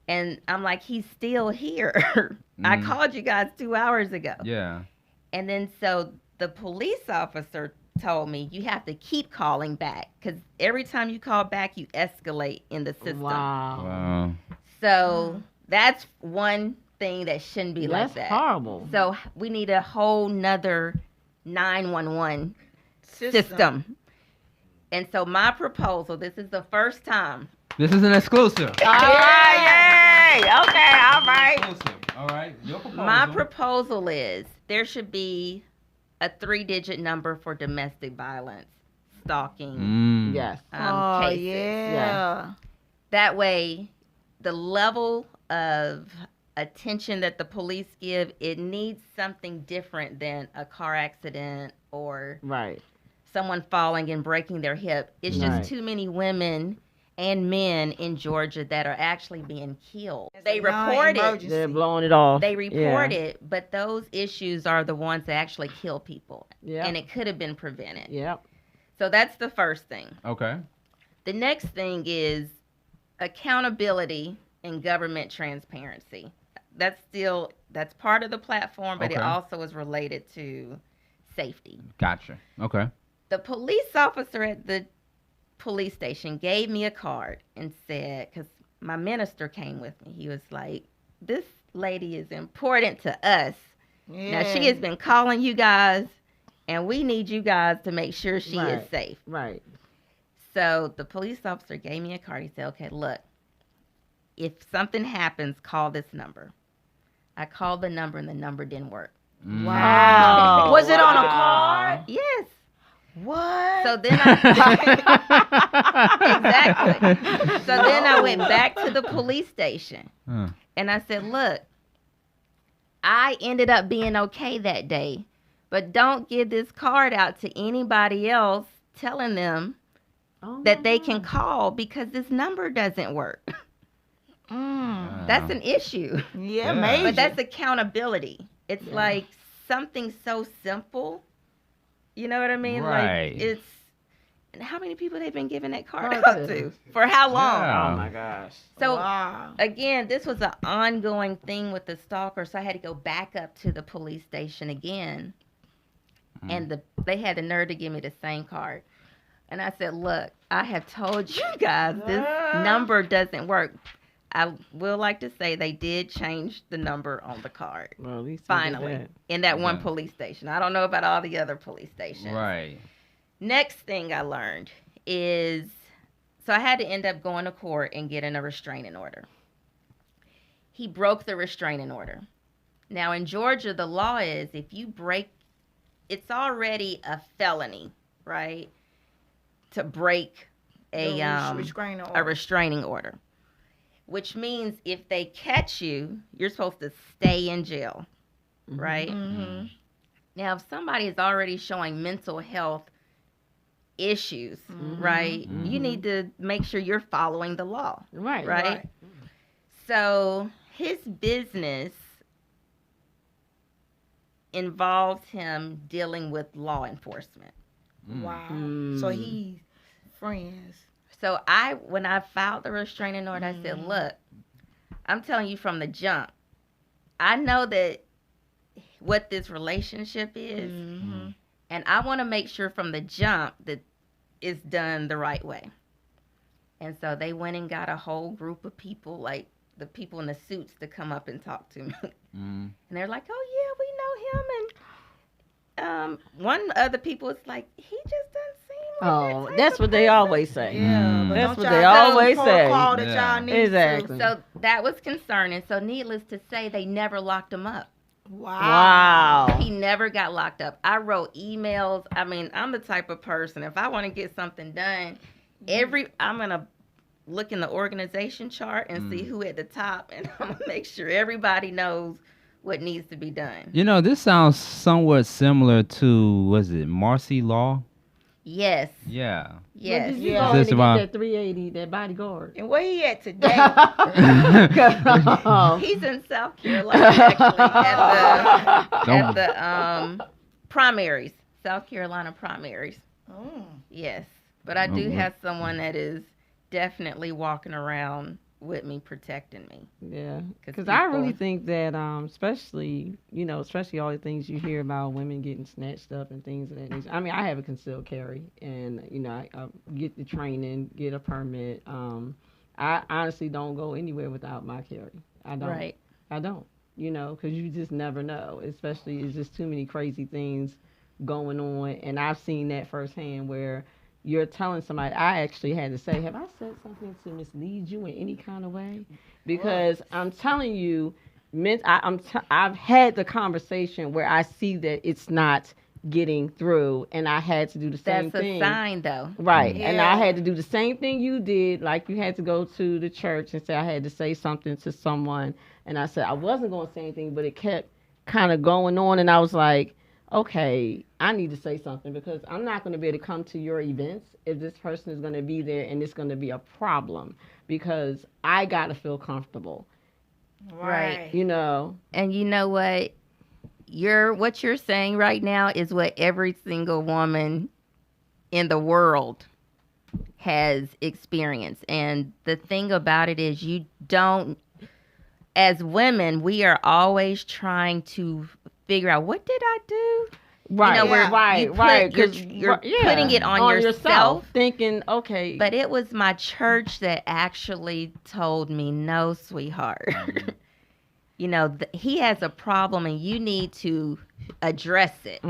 And I'm like, he's still here. I called you guys 2 hours ago. Yeah. And then so the police officer told me you have to keep calling back because every time you call back, you escalate in the system. Wow. Wow. So that's one thing that shouldn't be That's like that. horrible. So we need a whole nother 911 system. And so my proposal, this is the first time. This is an exclusive. All right, yay. Okay, all right. Exclusive. All right. Your proposal. My proposal is there should be a 3-digit number for domestic violence, stalking, Yes. cases. Yeah. That way, the level of attention that the police give, it needs something different than a car accident or Right. someone falling and breaking their hip. It's Right. just too many women and men in Georgia that are actually being killed. It's They a report it. non-emergency. They're blowing it off. They report Yeah. it, but those issues are the ones that actually kill people. Yeah. And it could have been prevented. Yep. So that's the first thing. Okay. The next thing is accountability and government transparency. That's part of the platform, but it Okay. also is related to safety. Gotcha. Okay. The police officer at the police station gave me a card and said, because my minister came with me, he was like, this lady is important to us. Yeah. Now, she has been calling you guys, and we need you guys to make sure she is Right. safe. Right. So the police officer gave me a card. He said, okay, look, if something happens, call this number. I called the number, and the number didn't work. Wow. Was it on a card? Yes. What? So then exactly. So then I went back to the police station, Huh. and I said, look, I ended up being okay that day. But don't give this card out to anybody else telling them that they can call because this number doesn't work. That's an issue. Yeah, major. But that's accountability. It's like something so simple. You know what I mean? Right. Like it's how many people they've been giving that card out to? For how long? Yeah. Oh my gosh. So again, this was an ongoing thing with the stalker, so I had to go back up to the police station again. And they had the nerve to give me the same card. And I said, look, I have told you guys this number doesn't work. I will like to say they did change the number on the card. Well, at least finally, in that one police station. I don't know about all the other police stations. Right. Next thing I learned is, so I had to end up going to court and getting a restraining order. He broke the restraining order. Now in Georgia, the law is if you break, it's already a felony, right? To break a restraining order. Which means if they catch you, you're supposed to stay in jail, right? Mm-hmm. Now, if somebody is already showing mental health issues, right, you need to make sure you're following the law, right? So his business involves him dealing with law enforcement. Wow. So he's friends. So when I filed the restraining order, I said, look, I'm telling you from the jump, I know that what this relationship is, and I want to make sure from the jump that it's done the right way. And so they went and got a whole group of people, like the people in the suits, to come up and talk to me. And they're like, oh, yeah, we know him. And one other people is like, he just doesn't seem like that's what they always say. Yeah, but that's what they always say. Exactly. So that was concerning. So needless to say, they never locked him up. Wow. He never got locked up. I wrote emails. I mean, I'm the type of person, if I want to get something done, I'm going to look in the organization chart and see who at the top, and I'm going to make sure everybody knows what needs to be done. You know, this sounds somewhat similar to, was it Marcy Law? Yes. Yeah. Yes. But you already get that 380, that bodyguard. And where he at today? He's in South Carolina, actually, at the primaries, South Carolina primaries. Oh. Yes. But I do have someone that is definitely walking around with me, protecting me. Yeah, because I really think that, especially all the things you hear about women getting snatched up and things of that nature. I mean, I have a concealed carry, and I get the training, get a permit. I honestly don't go anywhere without my carry. I don't. Right. I don't. Because you just never know. Especially, it's just too many crazy things going on, and I've seen that firsthand where you're telling somebody. I actually had to say, have I said something to mislead you in any kind of way? Because I'm telling you, I've had the conversation where I see that it's not getting through, and I had to do the same thing. That's a sign, though. Right. Yeah. And I had to do the same thing you did. Like, you had to go to the church and say I had to say something to someone. And I said I wasn't going to say anything, but it kept kind of going on. And I was like, okay, I need to say something, because I'm not going to be able to come to your events if this person is going to be there and it's going to be a problem, because I got to feel comfortable. Right. And you know what? What you're saying right now is what every single woman in the world has experienced. And the thing about it is, as women, we are always trying to figure out, what did I do? Right, right. You're putting it on yourself, thinking, okay. But it was my church that actually told me, no, sweetheart. He has a problem, and you need to address it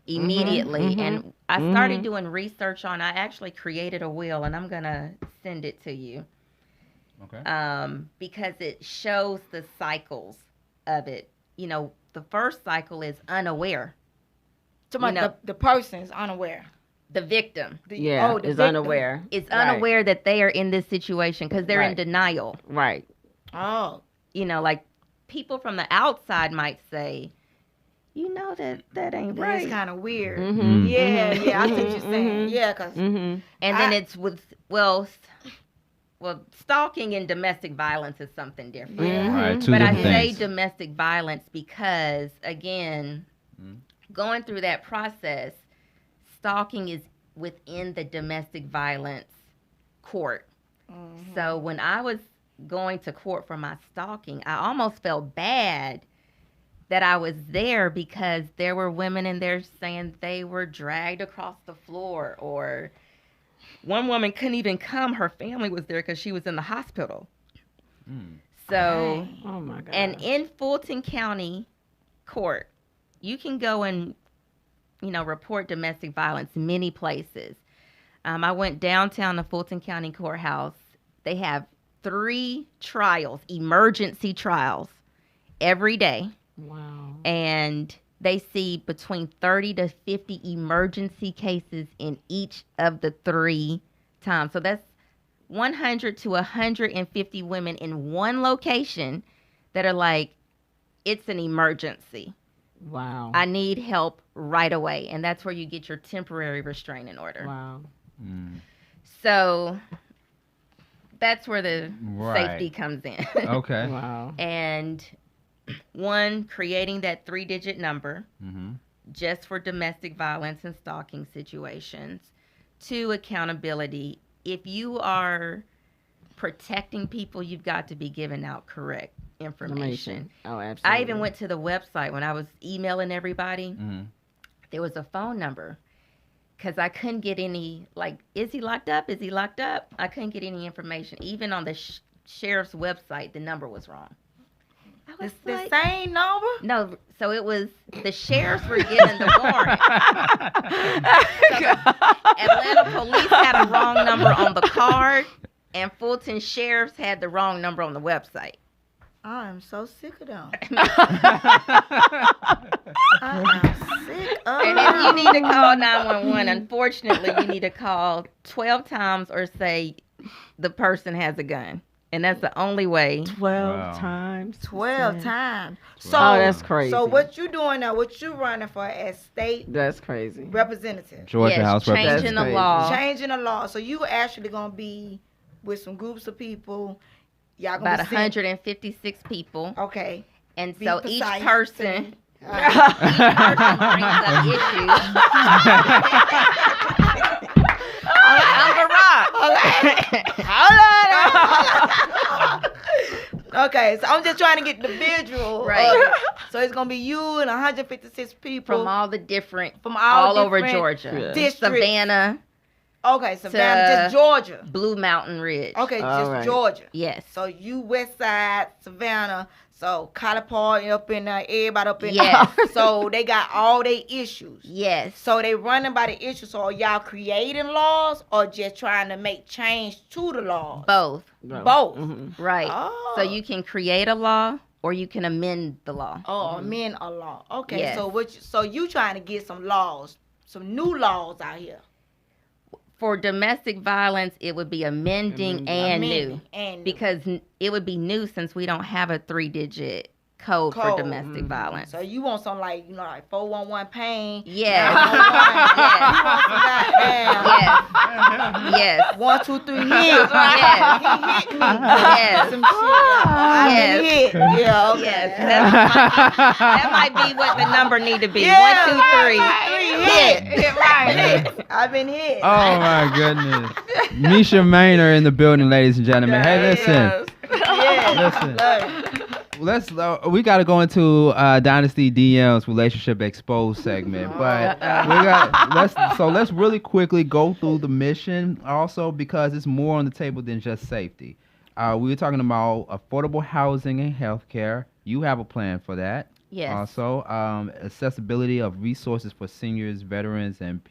immediately. And I started doing research on. I actually created a wheel, and I'm gonna send it to you. Okay. Because it shows the cycles of it. The first cycle is unaware. The person is unaware. The victim. Is unaware. It's unaware that they are in this situation because they're in denial. Right. Oh. Like people from the outside might say, you know that ain't right. It's kind of weird. Mm-hmm. Yeah, Mm-hmm. yeah, I see what you're saying. Yeah, because... Mm-hmm. And then it's with, well, stalking and domestic violence is something different. Mm-hmm. Right, two But I different say things. domestic violence because, again, going through that process, stalking is within the domestic violence court. Mm-hmm. So when I was going to court for my stalking, I almost felt bad that I was there because there were women in there saying they were dragged across the floor, or one woman couldn't even come. Her family was there because she was in the hospital. So, Oh my God. and in Fulton County court, you can go and, report domestic violence many places. I went downtown to Fulton County Courthouse. They have 3 trials, emergency trials, every day. Wow. And they see between 30 to 50 emergency cases in each of the 3 times. So that's 100 to 150 women in one location that are like, it's an emergency. Wow. I need help right away. And that's where you get your temporary restraining order. Wow. So that's where the Right. safety comes in. Okay. Wow. And 1, creating that 3-digit number just for domestic violence and stalking situations. 2, accountability. If you are protecting people, you've got to be giving out correct information. Oh, absolutely. I even went to the website when I was emailing everybody. There was a phone number because I couldn't get any, like, is he locked up? Is he locked up? I couldn't get any information. Even on the sheriff's website, the number was wrong. I was The like, same number? no, so it was the sheriffs were given the warrant. Atlanta police had a wrong number on the card, and Fulton sheriffs had the wrong number on the website. I am so sick of them. I am sick of And if you need to call 911, unfortunately, you need to call 12 times or say the person has a gun. And that's the only way. 12 times. 12 times. So, Oh, that's crazy. So what you doing now? What you running for as state That's crazy. representative? Georgia Yes, House changing Representative. the That's law. Changing the law. So you actually gonna be with some groups of people. Y'all gonna About be sent- 156 people. Okay. And Be so each precise person to me. brings up issues. I'm Barack. Hold on. Okay, so I'm just trying to get the visual. Right. So it's gonna be you and 156 people From all the different, from all over different Georgia. Yeah. districts. Savannah, Okay, Savannah, just Georgia. Blue Mountain Ridge. Okay, All just right. Georgia. Yes. So you West Side, Savannah. So College Park up in there, everybody up in Yes. there. So they got all their issues. Yes. So they running by the issues. So are y'all creating laws or just trying to make change to the laws? Both. Both. Mm-hmm. Right. Oh. So you can create a law or you can amend the law. Oh, men a law. Okay, Yes. so you trying to get some laws, some new laws out here. For domestic violence, it would be amending and new. Amending and new. Because it would be new since we don't have a 3-digit code for Code. domestic violence. So you want something like, like 411 pain. Yes. 911. You want some goddamn. Yes. Yes. 1, 2, 3 hit. Yes. He hit me. Yes. Some shit. I've been hit. Yeah, okay. Yes. That might be what the number need to be. Yeah, 1, 2, 3. hit. Right. I've been hit. Oh my goodness. Mesha Mainor in the building, ladies and gentlemen. Hey, listen. Yeah. Listen. We got to go into Dynasty DM's relationship exposed segment, but let's really quickly go through the mission also because it's more on the table than just safety. We were talking about affordable housing and healthcare. You have a plan for that. Yes. Also, accessibility of resources for seniors, veterans, and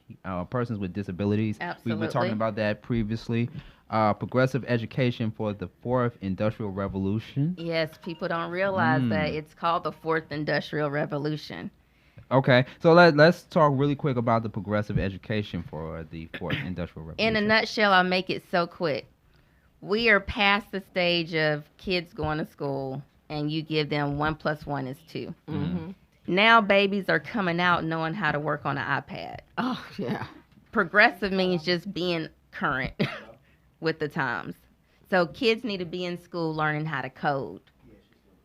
persons with disabilities. Absolutely. We were talking about that previously. Progressive education for the 4th Industrial Revolution. Yes, people don't realize that it's called the 4th Industrial Revolution. Okay, so let's talk really quick about the progressive education for the 4th Industrial Revolution. In a nutshell, I'll make it so quick. We are past the stage of kids going to school and you give them 1 + 1 is 2. Mm-hmm. Now babies are coming out knowing how to work on an iPad. Oh, yeah. Progressive means just being current with the times. So kids need to be in school learning how to code.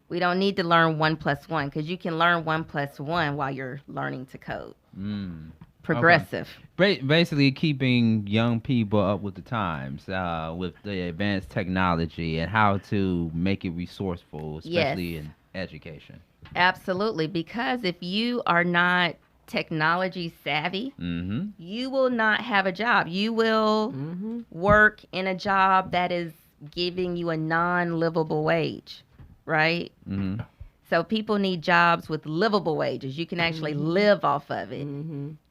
We don't need to learn 1 + 1 because you can learn 1 + 1 while you're learning to code. Progressive. Okay. Basically keeping young people up with the times, with the advanced technology and how to make it resourceful, especially in education. Absolutely, because if you are not technology savvy, you will not have a job. You will work in a job that is giving you a non-livable wage, right? So people need jobs with livable wages. You can actually live off of it.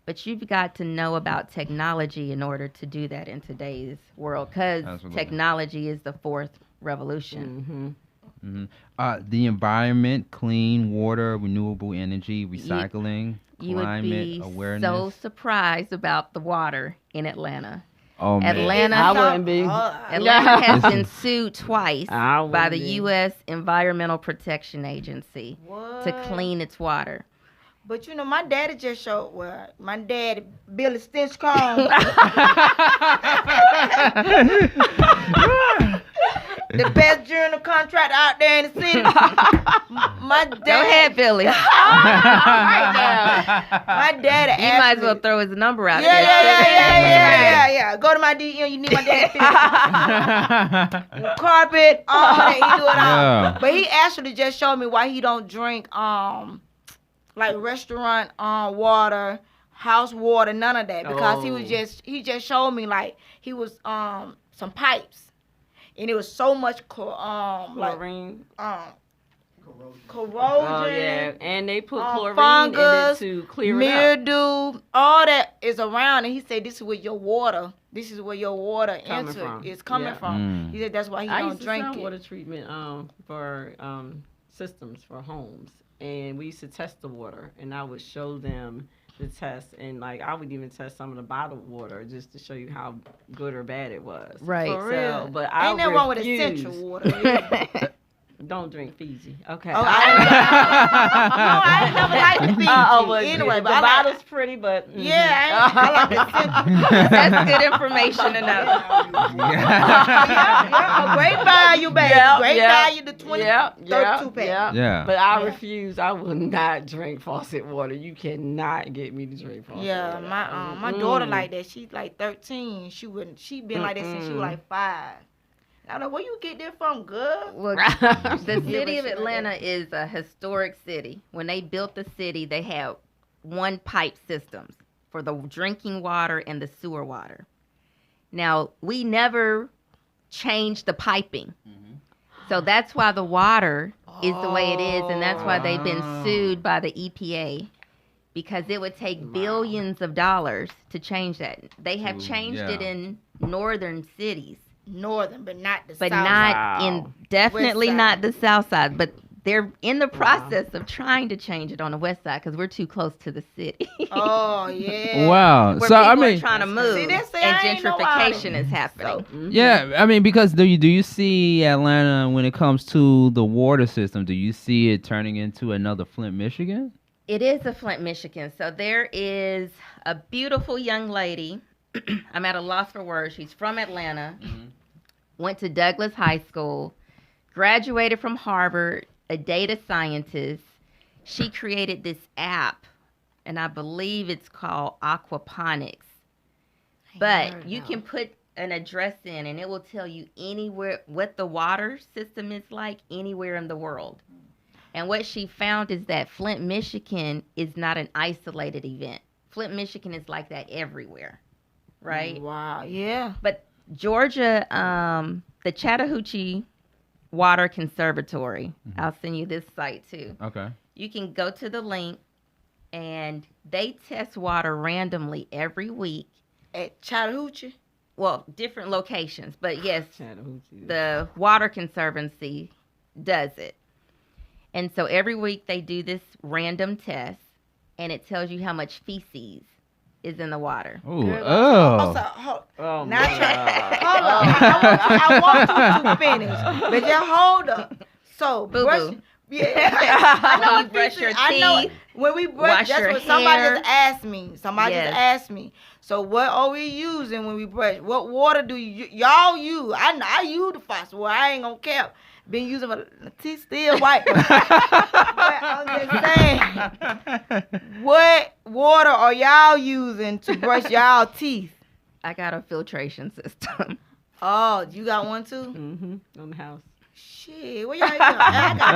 But you've got to know about technology in order to do that in today's world, because technology is the fourth revolution. The environment, clean water, renewable energy, recycling, climate awareness. You would be so surprised about the water in Atlanta. Oh, man. I wouldn't be. Atlanta has been sued twice by the U.S. Environmental Protection Agency to clean its water. But you know, my daddy just showed my daddy Billy Stinchcomb. The best journal contract out there in the city. My dad. Go ahead, Billy. My daddy asked You might as well me, throw his number out there. Yeah. Go to my DM. You need my daddy. Carpet, all that. He do it all. But he actually just showed me why he don't drink like restaurant water, house water, none of that, because he just showed me like he was some pipes. And it was so much chlorine, corrosion. Oh yeah, and they put chlorine fungus, in it to clear it up. mildew, all that is around. And he said, "This is where your water is coming from." He said that's why he don't drink it. I used to sell water treatment for systems for homes, and we used to test the water, and I would show them the test, and like I would even test some of the bottled water just to show you how good or bad it was. Right. For real. But I ain't that wrong with essential water? Don't drink Fiji. Okay. Oh, I ain't never liked the Fiji. Anyway, the bottle's pretty, but yeah, I like essential. That's good information to know. Yeah, great value, baby. Great value, the 32 pack. Yeah. But I refuse. I will not drink faucet water. You cannot get me to drink faucet water. My daughter like that. She's like 13. She been like that since she was like 5. I'm like, where you get that from, good? Well, the city of Atlanta is a historic city. When they built the city, they had one pipe systems for the drinking water and the sewer water. Now, we never changed the piping. So that's why the water is the way it is, and that's why they've been sued by the EPA, because it would take billions of dollars to change that. They have changed it in northern cities. Northern, but not the but south not side. in definitely not the south side. But they're in the process of trying to change it on the west side because we're too close to the city. Oh yeah. Wow. Where So people I mean, are trying to move, and gentrification is happening. Yeah, I mean, because do you see Atlanta when it comes to the water system? Do you see it turning into another Flint, Michigan? It is a Flint, Michigan. So there is a beautiful young lady. I'm at a loss for words. She's from Atlanta. Went to Douglas High School, graduated from Harvard, a data scientist. She created this app, and I believe it's called Aquaponics. But you can put an address in, and it will tell you anywhere what the water system is like anywhere in the world. And what she found is that Flint, Michigan is not an isolated event. Flint, Michigan is like that everywhere, right? Wow, yeah. But Georgia, the Chattahoochee Water Conservatory, I'll send you this site too. Okay. You can go to the link, and they test water randomly every week. At Chattahoochee? Well, different locations, but yes, the Water Conservancy does it. And so every week they do this random test, and it tells you how much feces is in the water. Ooh, Now, hold on. I want you to finish, but just hold up. So Boo-boo. brush. Yeah, I know. You brush your I know. teeth, When we brush, wash that's your what somebody hair. just asked me. Somebody Yes. just asked me. So what are we using when we brush? What water do y'all use? I use the faucet water. I ain't gonna care. Been using my teeth still white. But I'm just saying, what water are y'all using to brush y'all teeth? I got a filtration system. Oh, you got one too? Mm-hmm. On the house. Shit, where y'all get? I got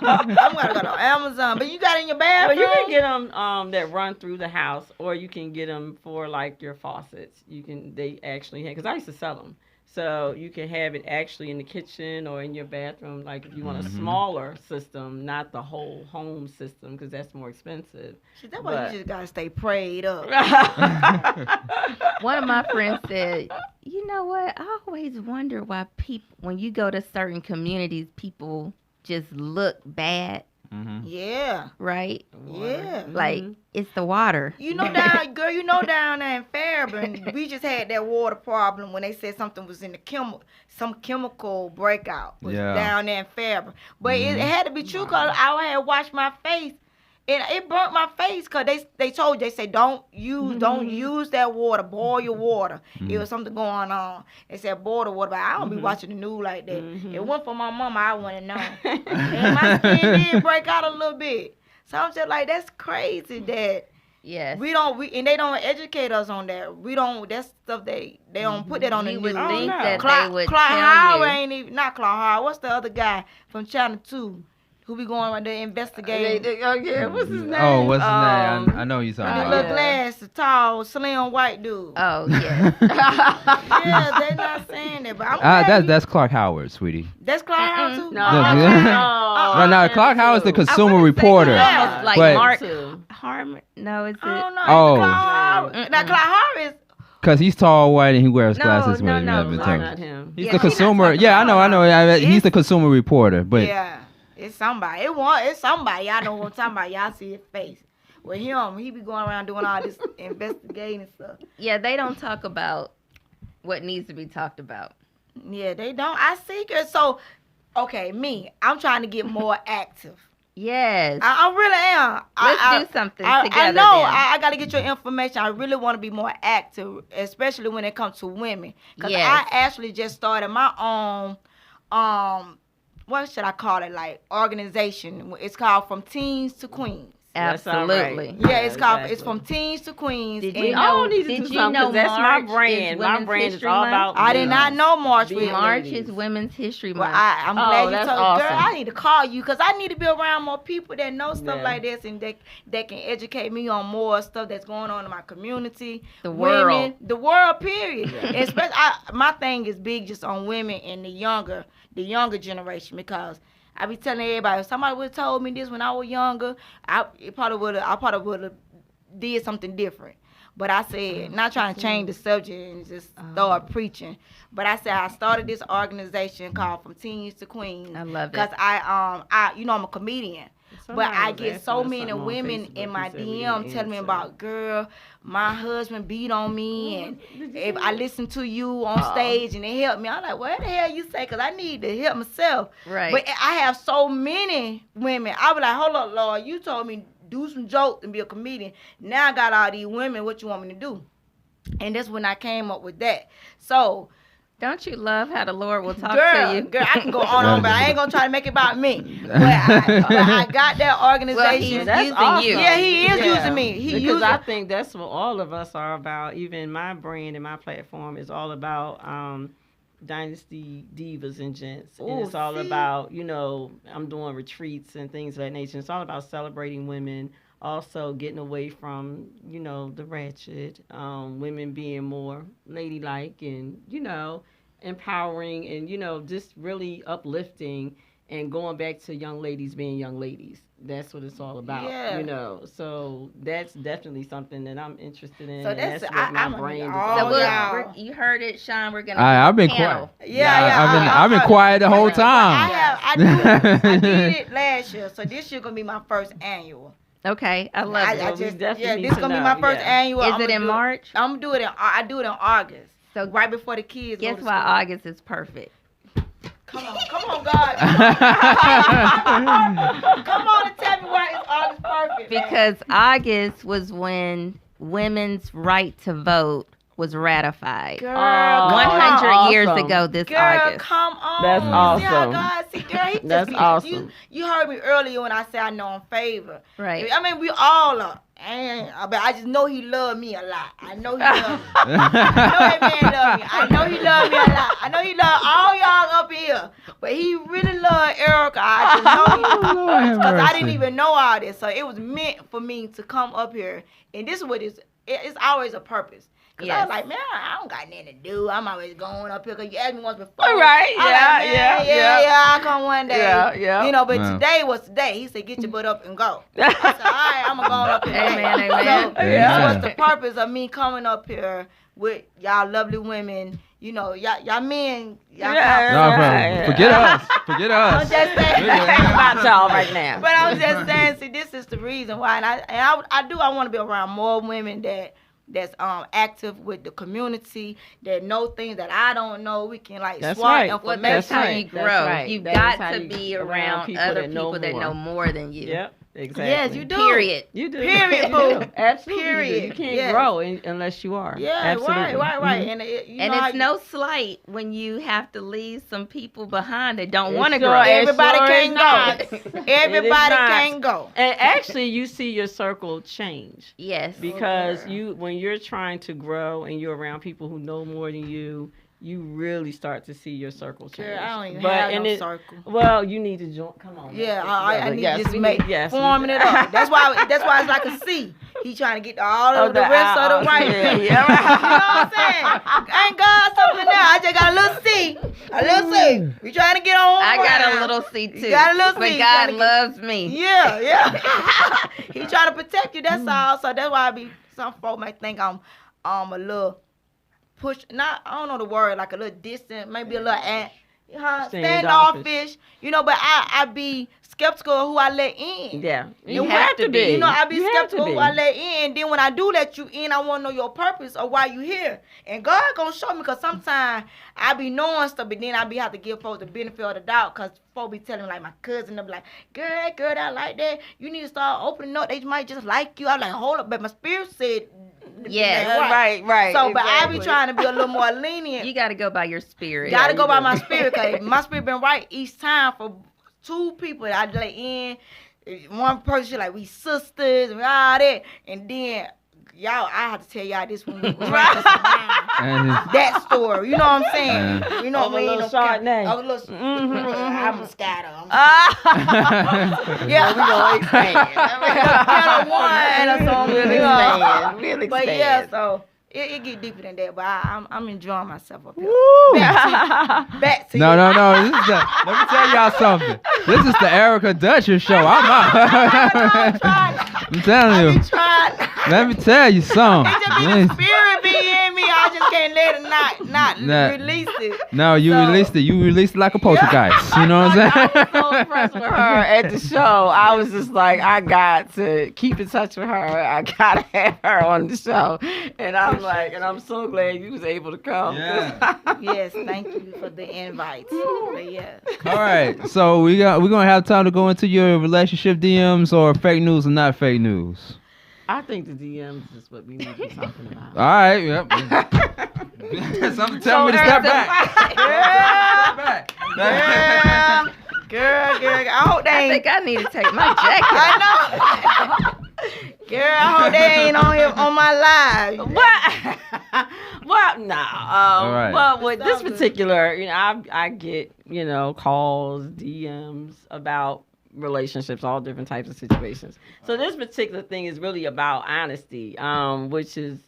Amazon. I'm gonna go to Amazon. But you got it in your Well, bathroom? you can get them that run through the house, or you can get them for like your faucets. They actually have, because I used to sell them. So you can have it actually in the kitchen or in your bathroom. Like if you want a smaller system, not the whole home system, because that's more expensive. Shit, that's why you just gotta stay prayed up. One of my friends said, you know what? I always wonder why people, when you go to certain communities, people just look bad, Yeah. right? Yeah. Like, it's the water. You know down there in Fairburn, we just had that water problem when they said something was in the some chemical breakout was down there in Fairburn. But it had to be true because I had washed my face and it burnt my face because they said don't use that water, boil your water. It was something going on. They said boil the water, but I don't be watching the news like that. It went for my mama, I wouldn't know. And my skin did break out a little bit. So I'm just like, that's crazy that Yes. and they don't educate us on that. That's stuff they don't put that on the You news. would think that they Clark would Howard tell you. ain't even, not Clark Howard, what's the other guy from Channel 2 who be going right there investigating? Yeah, what's his name? Oh, what's his name? I know you're talking The about. little glass, the tall, slim white dude. Oh, yes. Yeah, they're not saying that, but I'm glad That's Clark Howard, sweetie. that's Clark Howard too? No, Clark Howard's the Consumer Reporter. yeah. Like But- Mark Harmon. No, is it? I don't know. Oh. Clark Howard. Now, Clark Howard is Because he's tall, white, and he wears No, glasses no, when no, he's no, Not him. He's Yeah, the he's not consumer. talking Yeah, I about know. He's the Consumer Reporter. But yeah, it's somebody. It's somebody. Y'all know what I'm talking about. Y'all see his face. With him, he be going around doing all this investigating stuff. Yeah, they don't talk about what needs to be talked about. Yeah, they don't. I see it. So, okay, I'm trying to get more active. Yes. I really am. Let's do something I together. know. then. I got to get your information. I really want to be more active, especially when it comes to women. Because Yes. I actually just started my own, what should I call it? Like organization. It's called From Teens to Queens. Absolutely. Yeah, it's from teens to queens. Did and you all know? need to Did do you something, know 'cause that's my March brand. is My Women's brand is History all Month? about I did not know March Big was. March ladies. is Women's History Well, Month. I'm glad you that's told awesome. Girl, I need to call you because I need to be around more people that know stuff Yeah. like this and that can educate me on more stuff that's going on in my community. The world. The world, period. And especially, my thing is big just on women and the younger generation because I be telling everybody, if somebody would have told me this when I was younger, I probably would have did something different. But I said, not trying to change the subject and just start preaching. But I said I started this organization called From Teens to Queens. I love it. Because I'm a comedian. But I get so many women in my DM telling me about, girl, my husband beat on me, and if I listen to you on stage and it helped me, I'm like, what the hell you say? Because I need to help myself. Right. But I have so many women. I was like, hold up, Lord, you told me do some jokes and be a comedian. Now I got all these women. What you want me to do? And that's when I came up with that. So. Don't you love how the Lord will talk to you? Girl, I can go on, but I ain't gonna try to make it about me. But I got that organization. Well, he's That's using awesome. you. Yeah, he is using me. Because I think that's what all of us are about. Even my brand and my platform is all about dynasty divas and gents. And it's all about, I'm doing retreats and things of that nature. It's all about celebrating women, also getting away from, the ratchet, women being more ladylike and, empowering and, just really uplifting and going back to young ladies being young ladies. That's what it's all about, So that's definitely something that I'm interested in. So and that's- what my I'm brand is all all So about. you heard it, Sean. We're gonna. I've been panel. quiet. Yeah. I've been quiet the whole time. I did it last year, so this year gonna be my first annual. Okay, I love it. This gonna be my first annual. Is it in March? I'm gonna do it in August. So right before the kids. Guess go to why school. August is perfect. Come on, God. Come on and tell me why it's August perfect. Because August was when women's right to vote was ratified. Girl, 100 years ago this Girl, August. come on. That's awesome. See how God, girl, he That's just, awesome. You heard me earlier when I said I know I'm favor. Right. I mean, we all are. But I just know he loved me a lot. I know he loved me. I know that man loved me. I know he loved me a lot. I know he loved all y'all up here. But he really loved Erica. I just know he because I didn't even know all this. So it was meant for me to come up here. And this is what it's always a purpose. Because I was like, man, I don't got nothing to do. I'm always going up here. Because you asked me once before. Right, yeah, I'll come one day. Yeah. You know, but today was today. He said, get your butt up and go. I said, all right, I'm going to go up here. Amen. So this was the purpose of me coming up here with y'all lovely women. You know, y'all men. Forget us. I'm just saying. About y'all right now. But I'm just saying, see, this is the reason why. And I want to be around more women that's active with the community, that know things that I don't know. We can swap information. Well, that's how you grow. Right. You've got to be around other people that know more than you. Yep, exactly. Yes, you do. Period. You do. Period, boo. Absolutely. Period. You can't grow unless you are. Yeah, absolutely. right. And it's it's no slight when you have to leave some people behind that don't want to sure grow. Everybody sure can't is go. Everybody can't go. And actually, you see your circle change. Yes. Because when you're trying to grow and you're around people who know more than you really start to see your circle change. Girl, I don't even have no circle. Well, you need to join. Come on. Yeah, I need to just forming it it up. That's why it's like a C. He trying to get all of the rest of the right. Yeah. You know what I'm saying? Ain't God something now? I just got a little C. A little C. We trying to get on. I got a little C too. You got a little C. But God loves me. Yeah. He trying to protect you. That's all. So that's why some folk might think I'm a little push. Not I don't know the word, like a little distant, maybe a little standoffish. You know, but I be skeptical of who I let in. Yeah. You have to be. You know, I be skeptical of who I let in. And then when I do let you in, I want to know your purpose or why you here. And God gonna show me, because sometimes I be knowing stuff, but then I be have to give folks the benefit of the doubt, because folks be telling me, like my cousin, they be like, girl, I like that. You need to start opening up. They might just like you. I'm like, hold up, but my spirit said. Yeah, right. So, but I be trying to be a little more lenient. You got to go by your spirit. Got to go by my spirit, because my spirit been right each time for two people that I let in. One person, like, we sisters and all that. And then, y'all, I have to tell y'all this when we drinking that story. You know what I'm saying? You know what I mean? A little Chardonnay. I'm a scatter. Yeah, we gonna expand. One or something. Really but yeah, so it get deeper than that. But I'm enjoying myself up here. Back to you. No. Let me tell y'all something. This is the Erica Duchess show. I'm out. I'm telling you. Let me tell you something. It just be the spirit be in me. I just can't let it not release it. No, you released it. You released it like a poltergeist. You know what I'm saying? I was so impressed with her at the show. I was just like, I got to keep in touch with her. I gotta have her on the show. And I'm so glad you was able to come. Yeah. Yes, thank you for the invite. But yeah. All right. So we're gonna have time to go into your relationship DMs or fake news or not fake news. I think the DMs is what we need to be talking about. All right. Yep. Something tell me to step back. Yeah. Girl. I hope they ain't. I think I need to take my jacket off. I know. Girl, I hope they ain't on here on my live. What? Well, no. right. Well, with this particular, I get, calls, DMs about relationships, all different types of situations. So this particular thing is really about honesty, which is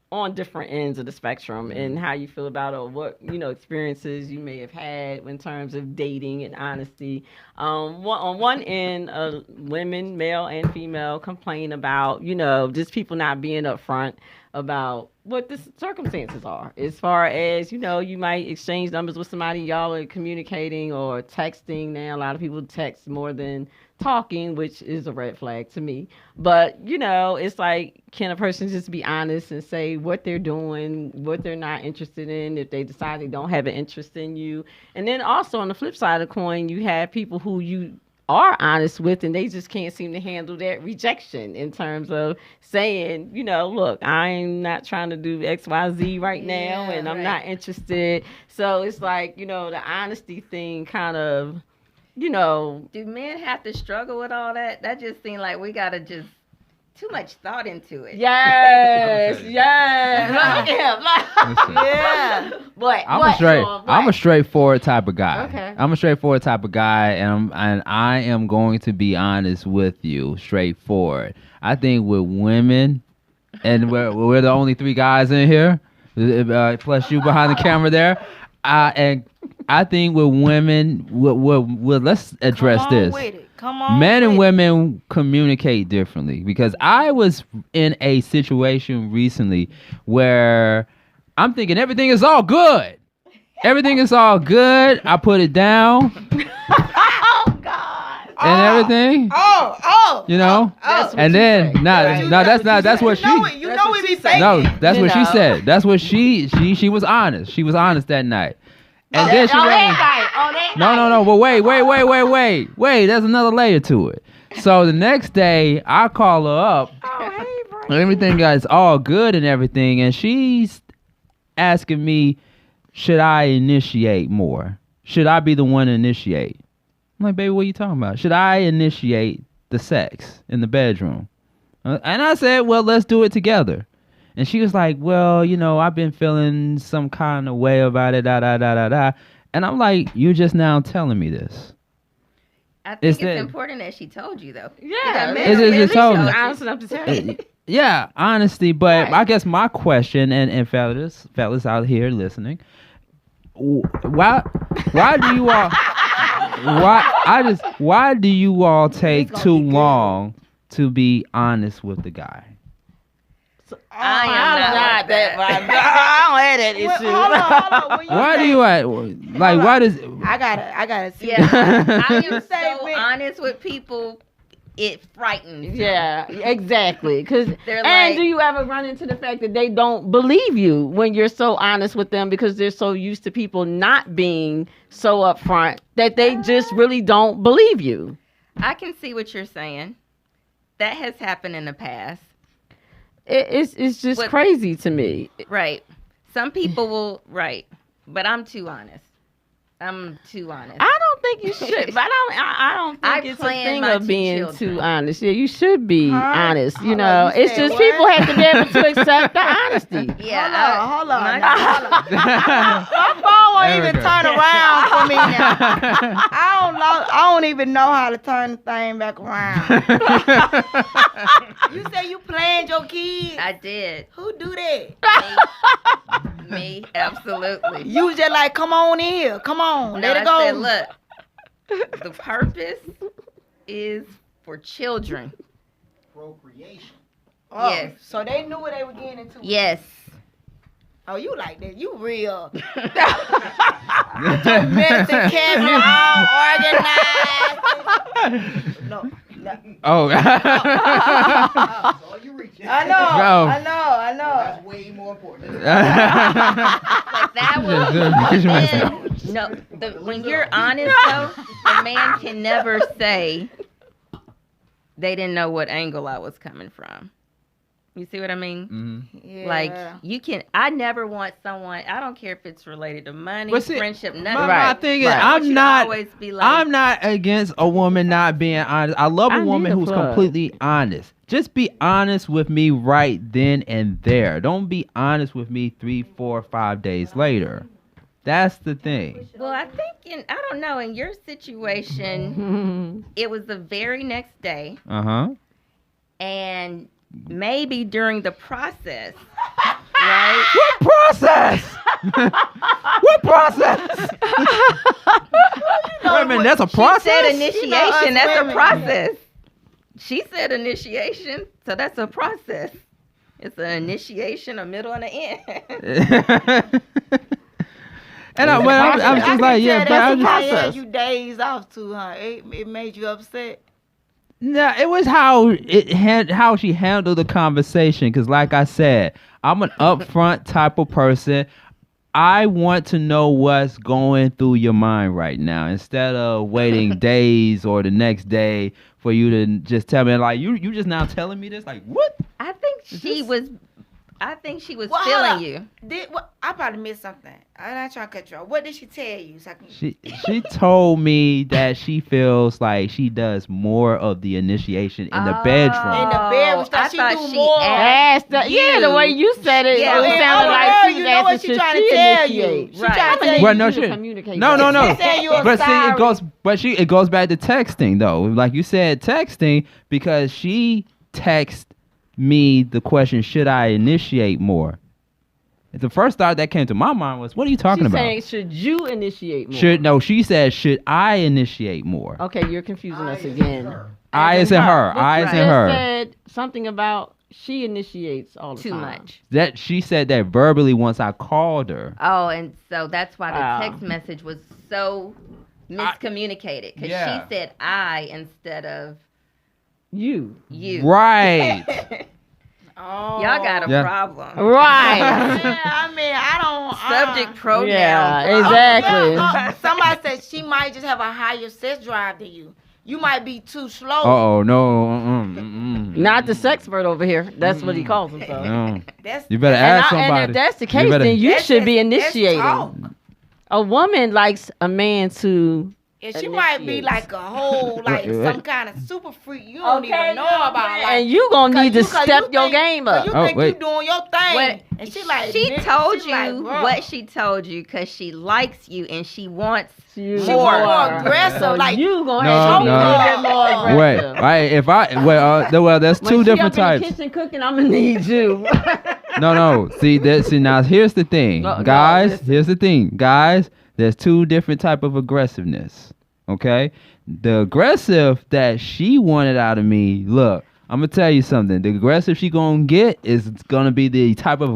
on different ends of the spectrum, and how you feel about it, or what experiences you may have had in terms of dating and honesty. On one end, women, male and female, complain about just people not being upfront about what the circumstances are. As far as, you might exchange numbers with somebody, y'all are communicating or texting. Now, a lot of people text more than talking, which is a red flag to me. But, it's like, can a person just be honest and say what they're doing, what they're not interested in, if they decide they don't have an interest in you? And then also on the flip side of the coin, you have people who you are honest with, and they just can't seem to handle that rejection in terms of saying, look, I'm not trying to do XYZ right now, and I'm not interested. So it's like, the honesty thing kind of, Do men have to struggle with all that? That just seems like we gotta just too much thought into it. Yes, yes. Yeah. But I'm a straightforward type of guy. Okay. I'm a straightforward type of guy, and I am going to be honest with you, straightforward. I think with women, and we're the only 3 guys in here, plus you behind the camera there, and I think with women, let's address this. Come on. Men and women communicate differently, because I was in a situation recently where I'm thinking everything is all good. Everything is all good. I put it down. Oh God. And everything. And then that's what she. You know we be faking. No, that's what she said. That's what she was honest. She was honest that night. And then she No. But wait. There's another layer to it. So the next day, I call her up. And everything is all good and everything, and she's asking me, should I initiate more? Should I be the one to initiate? I'm like, baby, what are you talking about? Should I initiate the sex in the bedroom? And I said, well, let's do it together. And she was like, well, I've been feeling some kind of way about it, da. And I'm like, you're just now telling me this. I think it's important that she told you, though. Yeah. It's told me. Honest enough to tell you. Yeah, honesty. But I guess my question, and fellas out here listening, why do you all why do you all take too long to be honest with the guy? I am not that. I don't have that issue. Hold on. Why do you like? Why does? I gotta see. Yeah, I am so honest with people. It frightens. Yeah, exactly. Because like, do you ever run into the fact that they don't believe you when you're so honest with them, because they're so used to people not being so upfront that they just really don't believe you? I can see what you're saying. That has happened in the past. It's just crazy to me. Right. Some people will, but I'm too honest. I don't think you should, but I don't think it's a thing of being too honest. Yeah, you should be honest. It's just people have to be able to accept the honesty. Yeah. Hold on. My phone won't even turn around for me now. I don't even know how to turn the thing back around. You say you planned your kids? I did. Who do that? Me, absolutely. You just like, come on in here. Come on, let it go. I said, look, the purpose is for children. Procreation. Oh, yes. So they knew what they were getting into. Yes. Oh, you like that? You real. Medicine cabinet all organized. No. Oh. So you reach I know. That's way more important. But that was when you're honest, though, the man can never say they didn't know what angle I was coming from. You see what I mean? Mm-hmm. Yeah. Like, I never want someone, I don't care if it's related to money, friendship, nothing. My thing is, I'm not against a woman not being honest. I love a woman who's completely honest. Just be honest with me right then and there. Don't be honest with me 3, 4, 5 days later. That's the thing. Well, I think I don't know, in your situation, it was the very next day. Uh-huh. And maybe during the process, right? What process? What process? Wait a minute, that's a process? She said initiation, that's a process. She said initiation, so that's a process. It's an initiation, a middle, and an end. And I'm just like, yeah, but I That's just, had you days off too, huh? It made you upset. no, it was how she handled the conversation. Because, like I said, I'm an upfront type of person. I want to know what's going through your mind right now instead of waiting days or the next day for you to just tell me, like, you just now telling me this, like, what? I think she was feeling hold up. you. I probably missed something. I'm not trying to cut you off. What did she tell you? So I can... She told me that she feels like she does more of the initiation in the bedroom. In the bedroom, I she thought do she more. asked Yeah, the way you said it, Yeah. it And sounded like girl, she was you know what asking, she should trying she to tell initiate? you. She Right. trying to tell Well, you. no, You she to communicate no, that. no, no. She said you were But see, sorry. it goes back to texting though. Like you said, texting, because she texted me the question, should I initiate more? The first thought that came to my mind was, what are you talking She's about? saying, should you initiate more? She said, should I initiate more? Okay, you're confusing us again. I is in her. But I you is in just her. said something about she initiates all the Too time. much. That she said that verbally once I called her. Oh, and so that's why the Wow. text message was so miscommunicated because Yeah. she said I instead of You. you. Right. Oh. Y'all got a Yeah. problem. Right. Yeah, I mean, I don't. Subject pronoun. Yeah, problem. exactly. Somebody said she might just have a higher sex drive than you. You might be too slow. Oh no. Not the sexpert over here. That's what he calls himself. No. That's You better ask And somebody. if that's the You case, better- then you that's should be just- that's initiating. talk. A woman likes a man to. And she might be Initiates. like a whole, like Right. some kind of super freak you don't even know about. Like, And you gonna need to 'cause step you your think- game 'cause up. You Oh, think wait. you doing your thing, What- and she like She nigga, told she you like, bro. what she told you because she likes you and she wants You She more aggressive, So like- you gonna No, have to be no. a little bit more Wait, aggressive. right? If I well, there's When two she different up in the types. kitchen cooking, I'm gonna need you. No. See now here's the thing, No, guys. listen. Here's the thing, guys. There's two different type of aggressiveness. Okay, the aggressive that she wanted out of me. Look, I'm gonna tell you something. The aggressive she gonna get is gonna be the type of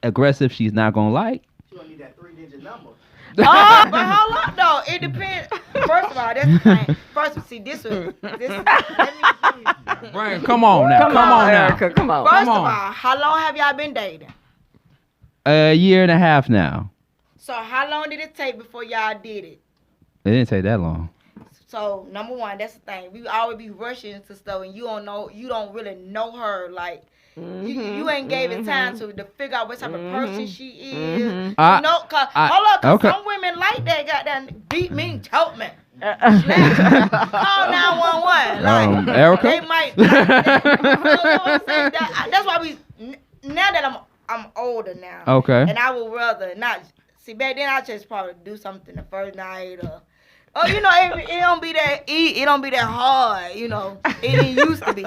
aggressive she's not gonna like. You don't need that 3-digit number. But hold up though, it depends. First of all, that's the thing. First, see this was this. Let me. Brian, come on now. Come on, now. Erica. Come on. First of on. all, how long have y'all been dating? A year and a half now. So how long did it take before y'all did it? It didn't take that long. So number one, that's the thing. We always be rushing into stuff, and you don't really know her. Like you ain't gave it time to figure out what type of person she is. You know, cause hold up, cause okay. some women like that. Goddamn, beat me, choke me. Call 911. Like Erica? they might. You know what I'm saying? That's why now that I'm older now. Okay. And I would rather not. See, back then I just probably do something the first night or. Oh, you know, it don't be that it don't be that hard, you know. It didn't used to be.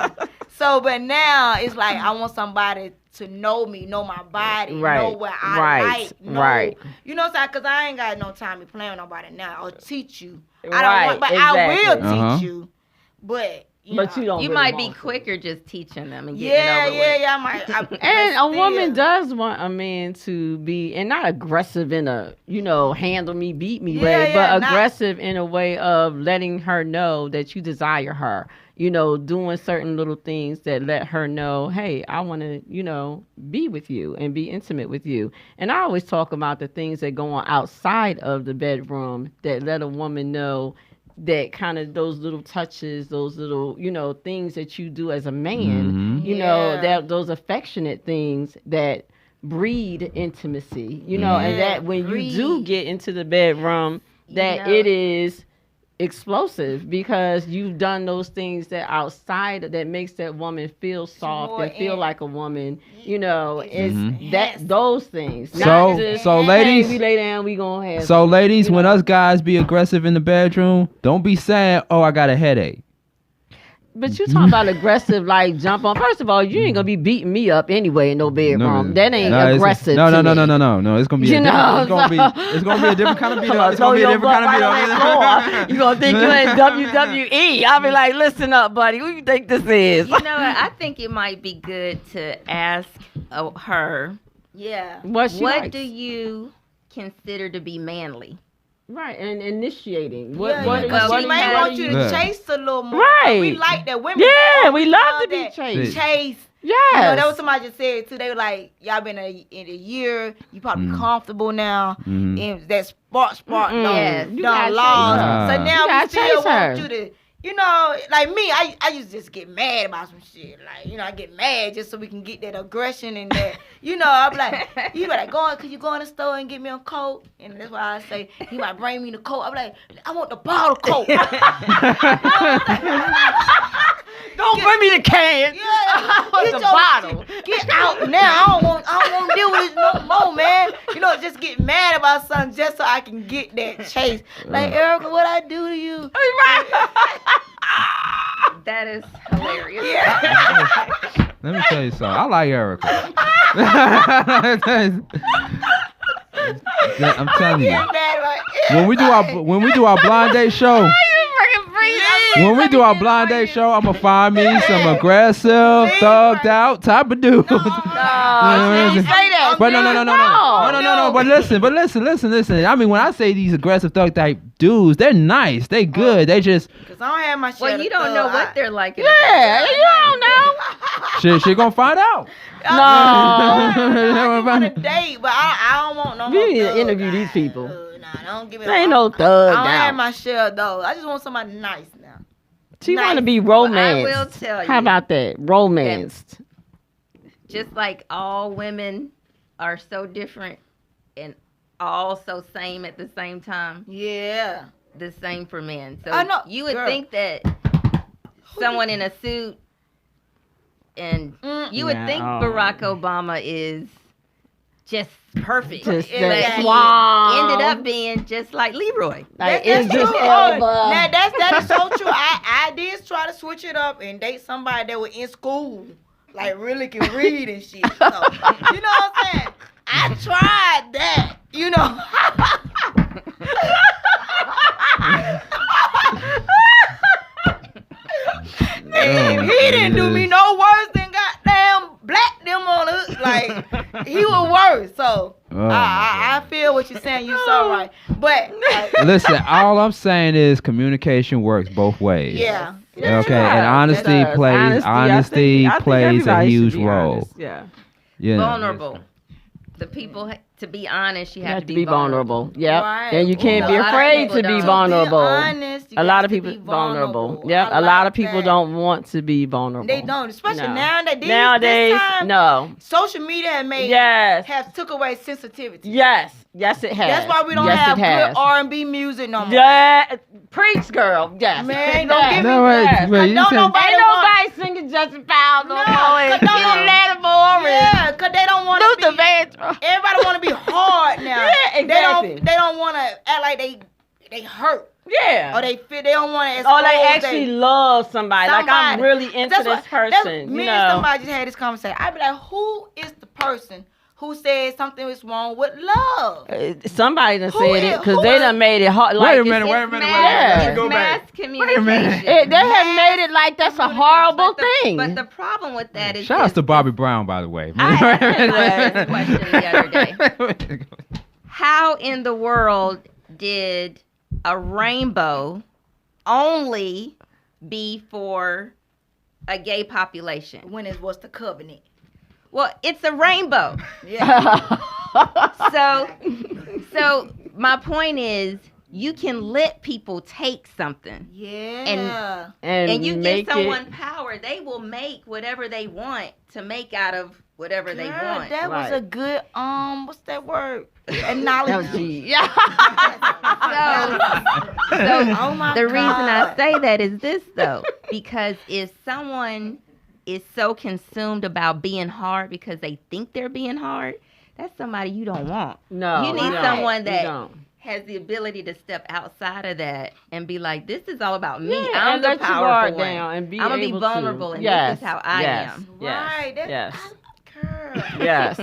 So, but now it's like I want somebody to know me, know my body, know what I like, know, you know what I'm saying? Because I ain't got no time to be playing with nobody now or teach you. I don't want, but I will teach you. But you know, You don't. you really might be want to. quicker just teaching them and getting over with. I might. And a woman does. does want a man to be, and not aggressive in a, handle me, beat me Yeah, way, yeah, but not- aggressive in a way of letting her know that you desire her. Doing certain little things that let her know, hey, I want to, be with you and be intimate with you. And I always talk about the things that go on outside of the bedroom that let a woman know that kind of those little touches, those little, things that you do as a man, that those affectionate things that breed intimacy, and that when you do get into the bedroom, that it is explosive because you've done those things that outside that makes that woman feel soft and feel like a woman, it's that those things. Not just, So hey, ladies, we lay down, we gonna have. so ladies, when us guys be aggressive in the bedroom, don't be saying, "Oh, I got a headache." But you talking about aggressive, like jump on. First of all, you ain't gonna be beating me up anyway in no bedroom. That ain't aggressive. No. to me. No. It's gonna be. It's gonna be a different kind of beat up. It's gonna be a different kind of beat up. You gonna think you in WWE? I'll be like, listen up, buddy. Who you think this is? You know what? I think it might be good to ask her. Yeah. What What do you consider to be manly? Right, and initiating. She may want you to chase a little more. Right. We like that. Women. Yeah, we love to be chased. Chase. Yes. You know, that was somebody just said too. They were like, y'all been in a year. You probably comfortable now. And that spark done lost. So now we still want you to, you know, like me, I used to just get mad about some shit. Like, you know, I get mad just so we can get that aggression and that, you know, I'm like, you better could you go in the store and get me a Coke? And that's why I say, he might bring me the Coke. I'm like, I want the bottle Coke. Don't bring me the can. Yeah, I want the bottle. Get out now. I don't want to deal with this no more, man. You know, just get mad about something just so I can get that chase. Like, Erica, what I do to you? That is hilarious. Yeah. Let me tell you something. I like Erica. I'm telling you. When we do our blind date show. When we do our blind date show, I'm gonna find me some aggressive, thugged out type of dude. No, you say that. But no. But listen. I mean, when I say these aggressive thug type dudes, they're nice. They good. They just. Cause I don't have my shit. Well, you don't know what they're like. Yeah, you don't know. She gonna find out. No. I want to date, but I don't want no more. You need to interview these people. Don't give me. There ain't no thug I don't have out. my share though. I just want somebody nice now. She want to be romanced. Well, I will tell you. How about that? Romanced. Just like all women are so different and all so same at the same time. Yeah. The same for men. So I know, you would girl. think that someone in a suit and you would think Barack Obama is just perfect. Just but that he suave. ended up being just like Leroy. Like, That's it's just true. over. Now that is so true. I did try to switch it up and date somebody that was in school, like really can read and shit. So, you know what I'm saying? I tried that. You know. And he didn't do me no worse than goddamn black them on it. Like he was worse. So I feel what you're saying. You're so right. But Listen, all I'm saying is communication works both ways. yeah. Okay, and honesty plays I think plays a everybody huge should be role. honest. Yeah. Yeah. Vulnerable. The people, to be honest, you You have to be vulnerable. Yep. Right. And you can't be A lot of afraid people to be don't. vulnerable. Honest, A lot of people vulnerable. Yep. A lot of people don't want to be vulnerable. They don't, especially No. nowadays. Nowadays, this time, no. social media has took away sensitivity. Yes, it has. That's why we don't Yes, have it has. good R&B music no more. Yeah, preach, girl. Yes. Man, don't give me No, wait, that. wait, you Don't said- nobody Ain't want- nobody singing Justin Powell no No, more. 'cause don't know- Let more. Yeah, because they don't want Luther to be. Vandross. Everybody want to be hard now. Yeah, exactly. They don't want to act like they hurt Yeah. or they feel they don't want to. Or they actually love somebody. Like, I'm really into That's this what- person. Me you and know. somebody just had this conversation. I'd be like, who is the person who said something was wrong with love? Somebody done Who said is- it because who they is- done made it hard. Wait Like, a minute. It's Let's Yeah. go mass back. communication. minute. They have made it like that's a horrible thing. But the problem with that is Shout out to Bobby Brown, by the way. I asked this question the other day. How in the world did a rainbow only be for a gay population? When it was the covenant. Well, it's a rainbow. Yeah. So my point is, you can let people take something. Yeah. And you make give someone power, they will make whatever they want to make out of whatever they Girl, want. that was Right. a good what's that word? Oh, Analogy. gee. Yeah. So Oh my the reason I God. say that is this though, because if someone is so consumed about being hard because they think they're being hard, that's somebody you don't want. No. You need don't. someone You that don't. has the ability to step outside of that and be like, this is all about me. Yeah, I'm and the let your powerful guard one. down and be I'm going to be able vulnerable, to. and Yes, this is how I yes, am. Right. Yes. Girl. Yes.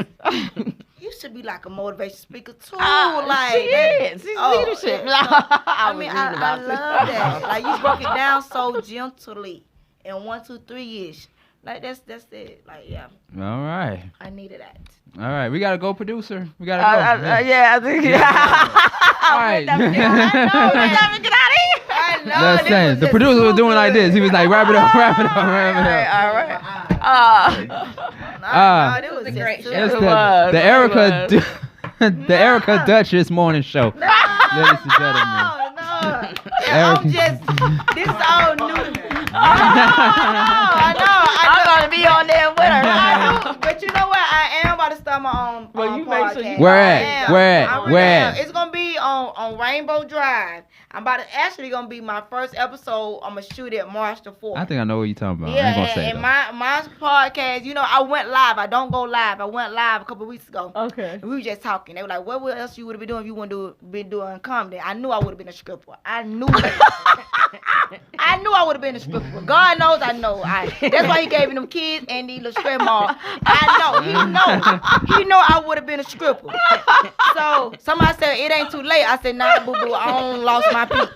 You should be like a motivation speaker too. She is. She's leadership. I mean, I love that. Like you broke it down so gently in 1, 2, 3-ish. Like that's it. Like yeah. All right. I needed that. All right. We gotta go, producer. We gotta go. I think. All right. I know. That's this saying was the just producer was too doing like good. this. He was like, wrap it up, wrap it up, wrap it up. All right. It was a just great too show. It's good. the Erica the Erica Duchess morning show, ladies and gentlemen. No. I'm just this all new. I know. I'm gonna be on there with her. But you know what? I am about to start my own Well, you podcast. make sure you- Where I at? am. Where at? I really Where am. at? It's gonna be on Rainbow Drive. I'm about to actually gonna be my first episode. I'm gonna shoot it March the 4th. I think I know what you're talking about. I Yeah, ain't gonna say and though. my podcast, you know, I went live. I don't go live. I went live a couple of weeks ago. Okay. And we were just talking. They were like, what else you would have been doing if you wouldn't been doing comedy? I knew I would have been a stripper. I knew it. I knew I would have been a stripper. God knows I know. That's why he gave me them kids and these little strip malls. I know. He know I would have been a stripper. So somebody said, it ain't too late. I said, nah, boo-boo, I don't lost my peak.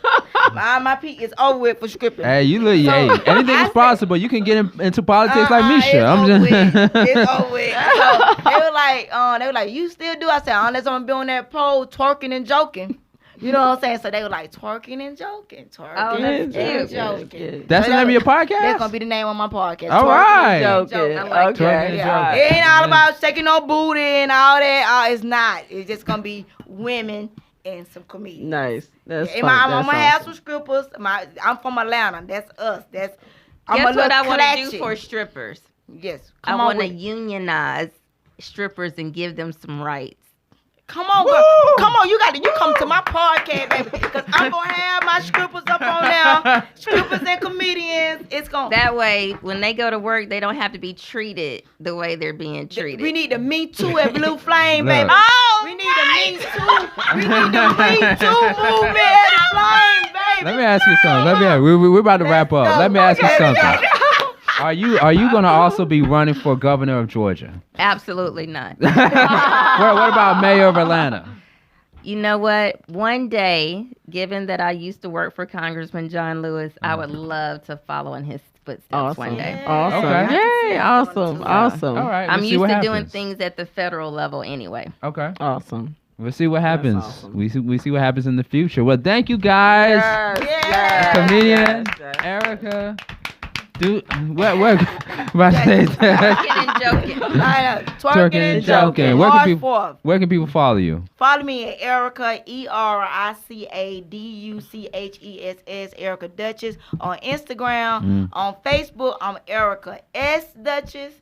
My peak is over with for stripping. Hey, you look, So, hey, anything I is said- into into politics like Mesha. It's I'm over just. with. It's over with. So they were like, you still do? I said, unless I'm be on that pole twerking and joking. You know what I'm saying? So they were like twerking and joking, Oh, that's and cute. joking. That's the name of your podcast? That's gonna be the name of my podcast. All Twerking right. and Joking. I like Twerking Okay. and Yeah. joking. It ain't all about shaking no booty and all that. It's not. It's just gonna be women and some comedians. Nice. That's And fun. I'm That's gonna have awesome. some strippers. I'm from Atlanta. That's us. I'm Guess a what little I want to do clatchy. for strippers? Yes. I Come on want to with it. unionize strippers and give them some rights. Come on, girl. Come on, you come to my podcast, baby, because I'm gonna have my strippers up on there, strippers and comedians. It's gonna. That way, when they go to work, they don't have to be treated the way they're being treated. We need the Me Too at Blue Flame, Look. baby. We need the Me Too. We need the Me Too movement at the Flame, baby. Let me ask you something. We're about to wrap up. Let me ask you something. Are you gonna also be running for governor of Georgia? Absolutely not. What about mayor of Atlanta? You know what? One day, given that I used to work for Congressman John Lewis, I would love to follow in his footsteps Awesome. one day. Awesome. Okay. Yay. Awesome. Awesome. All right. I'm we'll see used what to doing happens. things at the federal level anyway. Okay. Awesome. We'll see what happens. awesome. We see what happens in the future. Well, thank you guys. Yeah. Comedian Erica. Dude, what? About to say Twerking and joking. Twerking and joking. Where March can people? 4th. Where can people follow you? Follow me at Erica EricADuchess Erica Duchess on Instagram. On Facebook, I'm Erica S Duchess.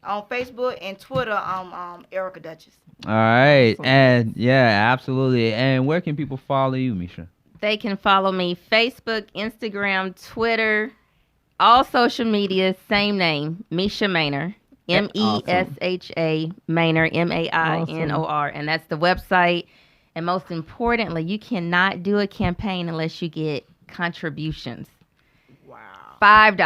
On Facebook and Twitter, I'm Erica Duchess. All right, and yeah, absolutely. And where can people follow you, Mesha? They can follow me Facebook, Instagram, Twitter, all social media, same name, Mesha Mainor. MESHA Mainor, MAINOR. And that's the website. And most importantly, you cannot do a campaign unless you get contributions. Wow. $5,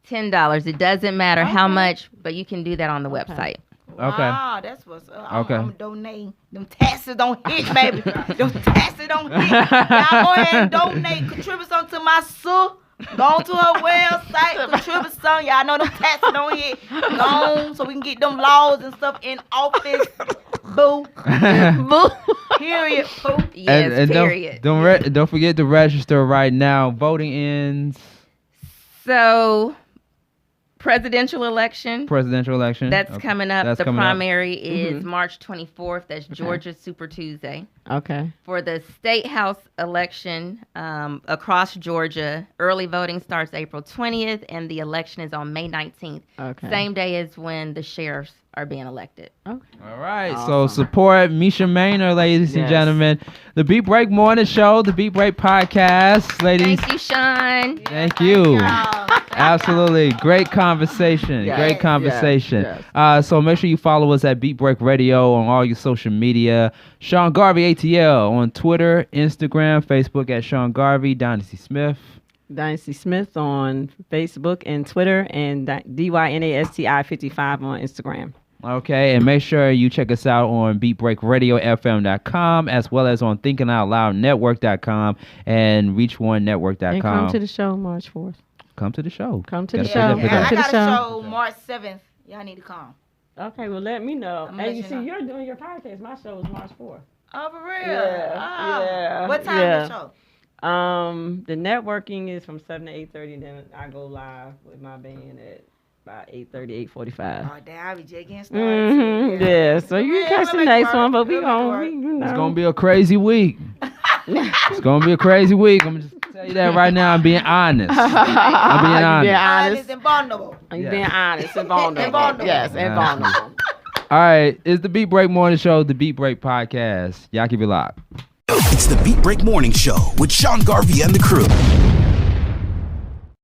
$10. It doesn't matter how much, but you can do that on the website. Okay. Wow, that's what's up. Okay. I'm donating. Them taxes don't hit, baby. Them taxes don't hit. Y'all go ahead and donate. Contribute something to my sue. Go on to her website. Contribute something. Y'all know them taxes don't hit. Go on so we can get them laws and stuff in office. Boo. Boo. Period. Boo. Yes, and period. don't forget to register right now. Voting ends. So, presidential election. That's That's coming up. That's the coming up. primary is March 24th. That's Georgia Super Tuesday. Okay. For the state house election across Georgia, early voting starts April 20th, and the election is on May 19th. Okay. Same day as when the sheriffs are being elected. Okay. All right, Awesome. so support Mesha Mainor, ladies and Yes. gentlemen. The Beat Break Morning Show, the Beat Break Podcast, ladies. Thank you, Sean. Thank you. Y'all. Absolutely. Great conversation. Yes, Great conversation. yes. So make sure you follow us at Beat Break Radio on all your social media. Sean Garvey ATL on Twitter, Instagram, Facebook at Sean Garvey, Dynasty Smith. Dynasty Smith on Facebook and Twitter, and DYNASTI55 on Instagram. Okay, and make sure you check us out on BeatBreakRadioFM.com as well as on ThinkingOutLoudNetwork.com and ReachOneNetwork.com. And come to the show March 4th. Come to the show. Come to the Gotta show. put that- I to the got a show. show March 7th. Y'all need to come. Okay, well, let me know. I'ma Hey, let you you see, know. you're doing your podcast. My show is March 4th. Oh, for real? Yeah. What time Yeah. is the show? The networking is from 7 to 8:30, then I go live with my band at about 8:30, 8:45. Oh, damn, I be just getting started. Yeah, so you can catch the next one, but we We'll gonna, make it work. you know. It's going to be a crazy week. It's going to be a crazy week. I'm just tell you that right now. I'm being honest. I'm being honest. Honest and vulnerable. You Yeah. being honest and vulnerable. And vulnerable. Yes, and vulnerable. All right. It's the Beat Break Morning Show, the Beat Break Podcast. Y'all keep it locked. It's the Beat Break Morning Show with Sean Garvey and the crew.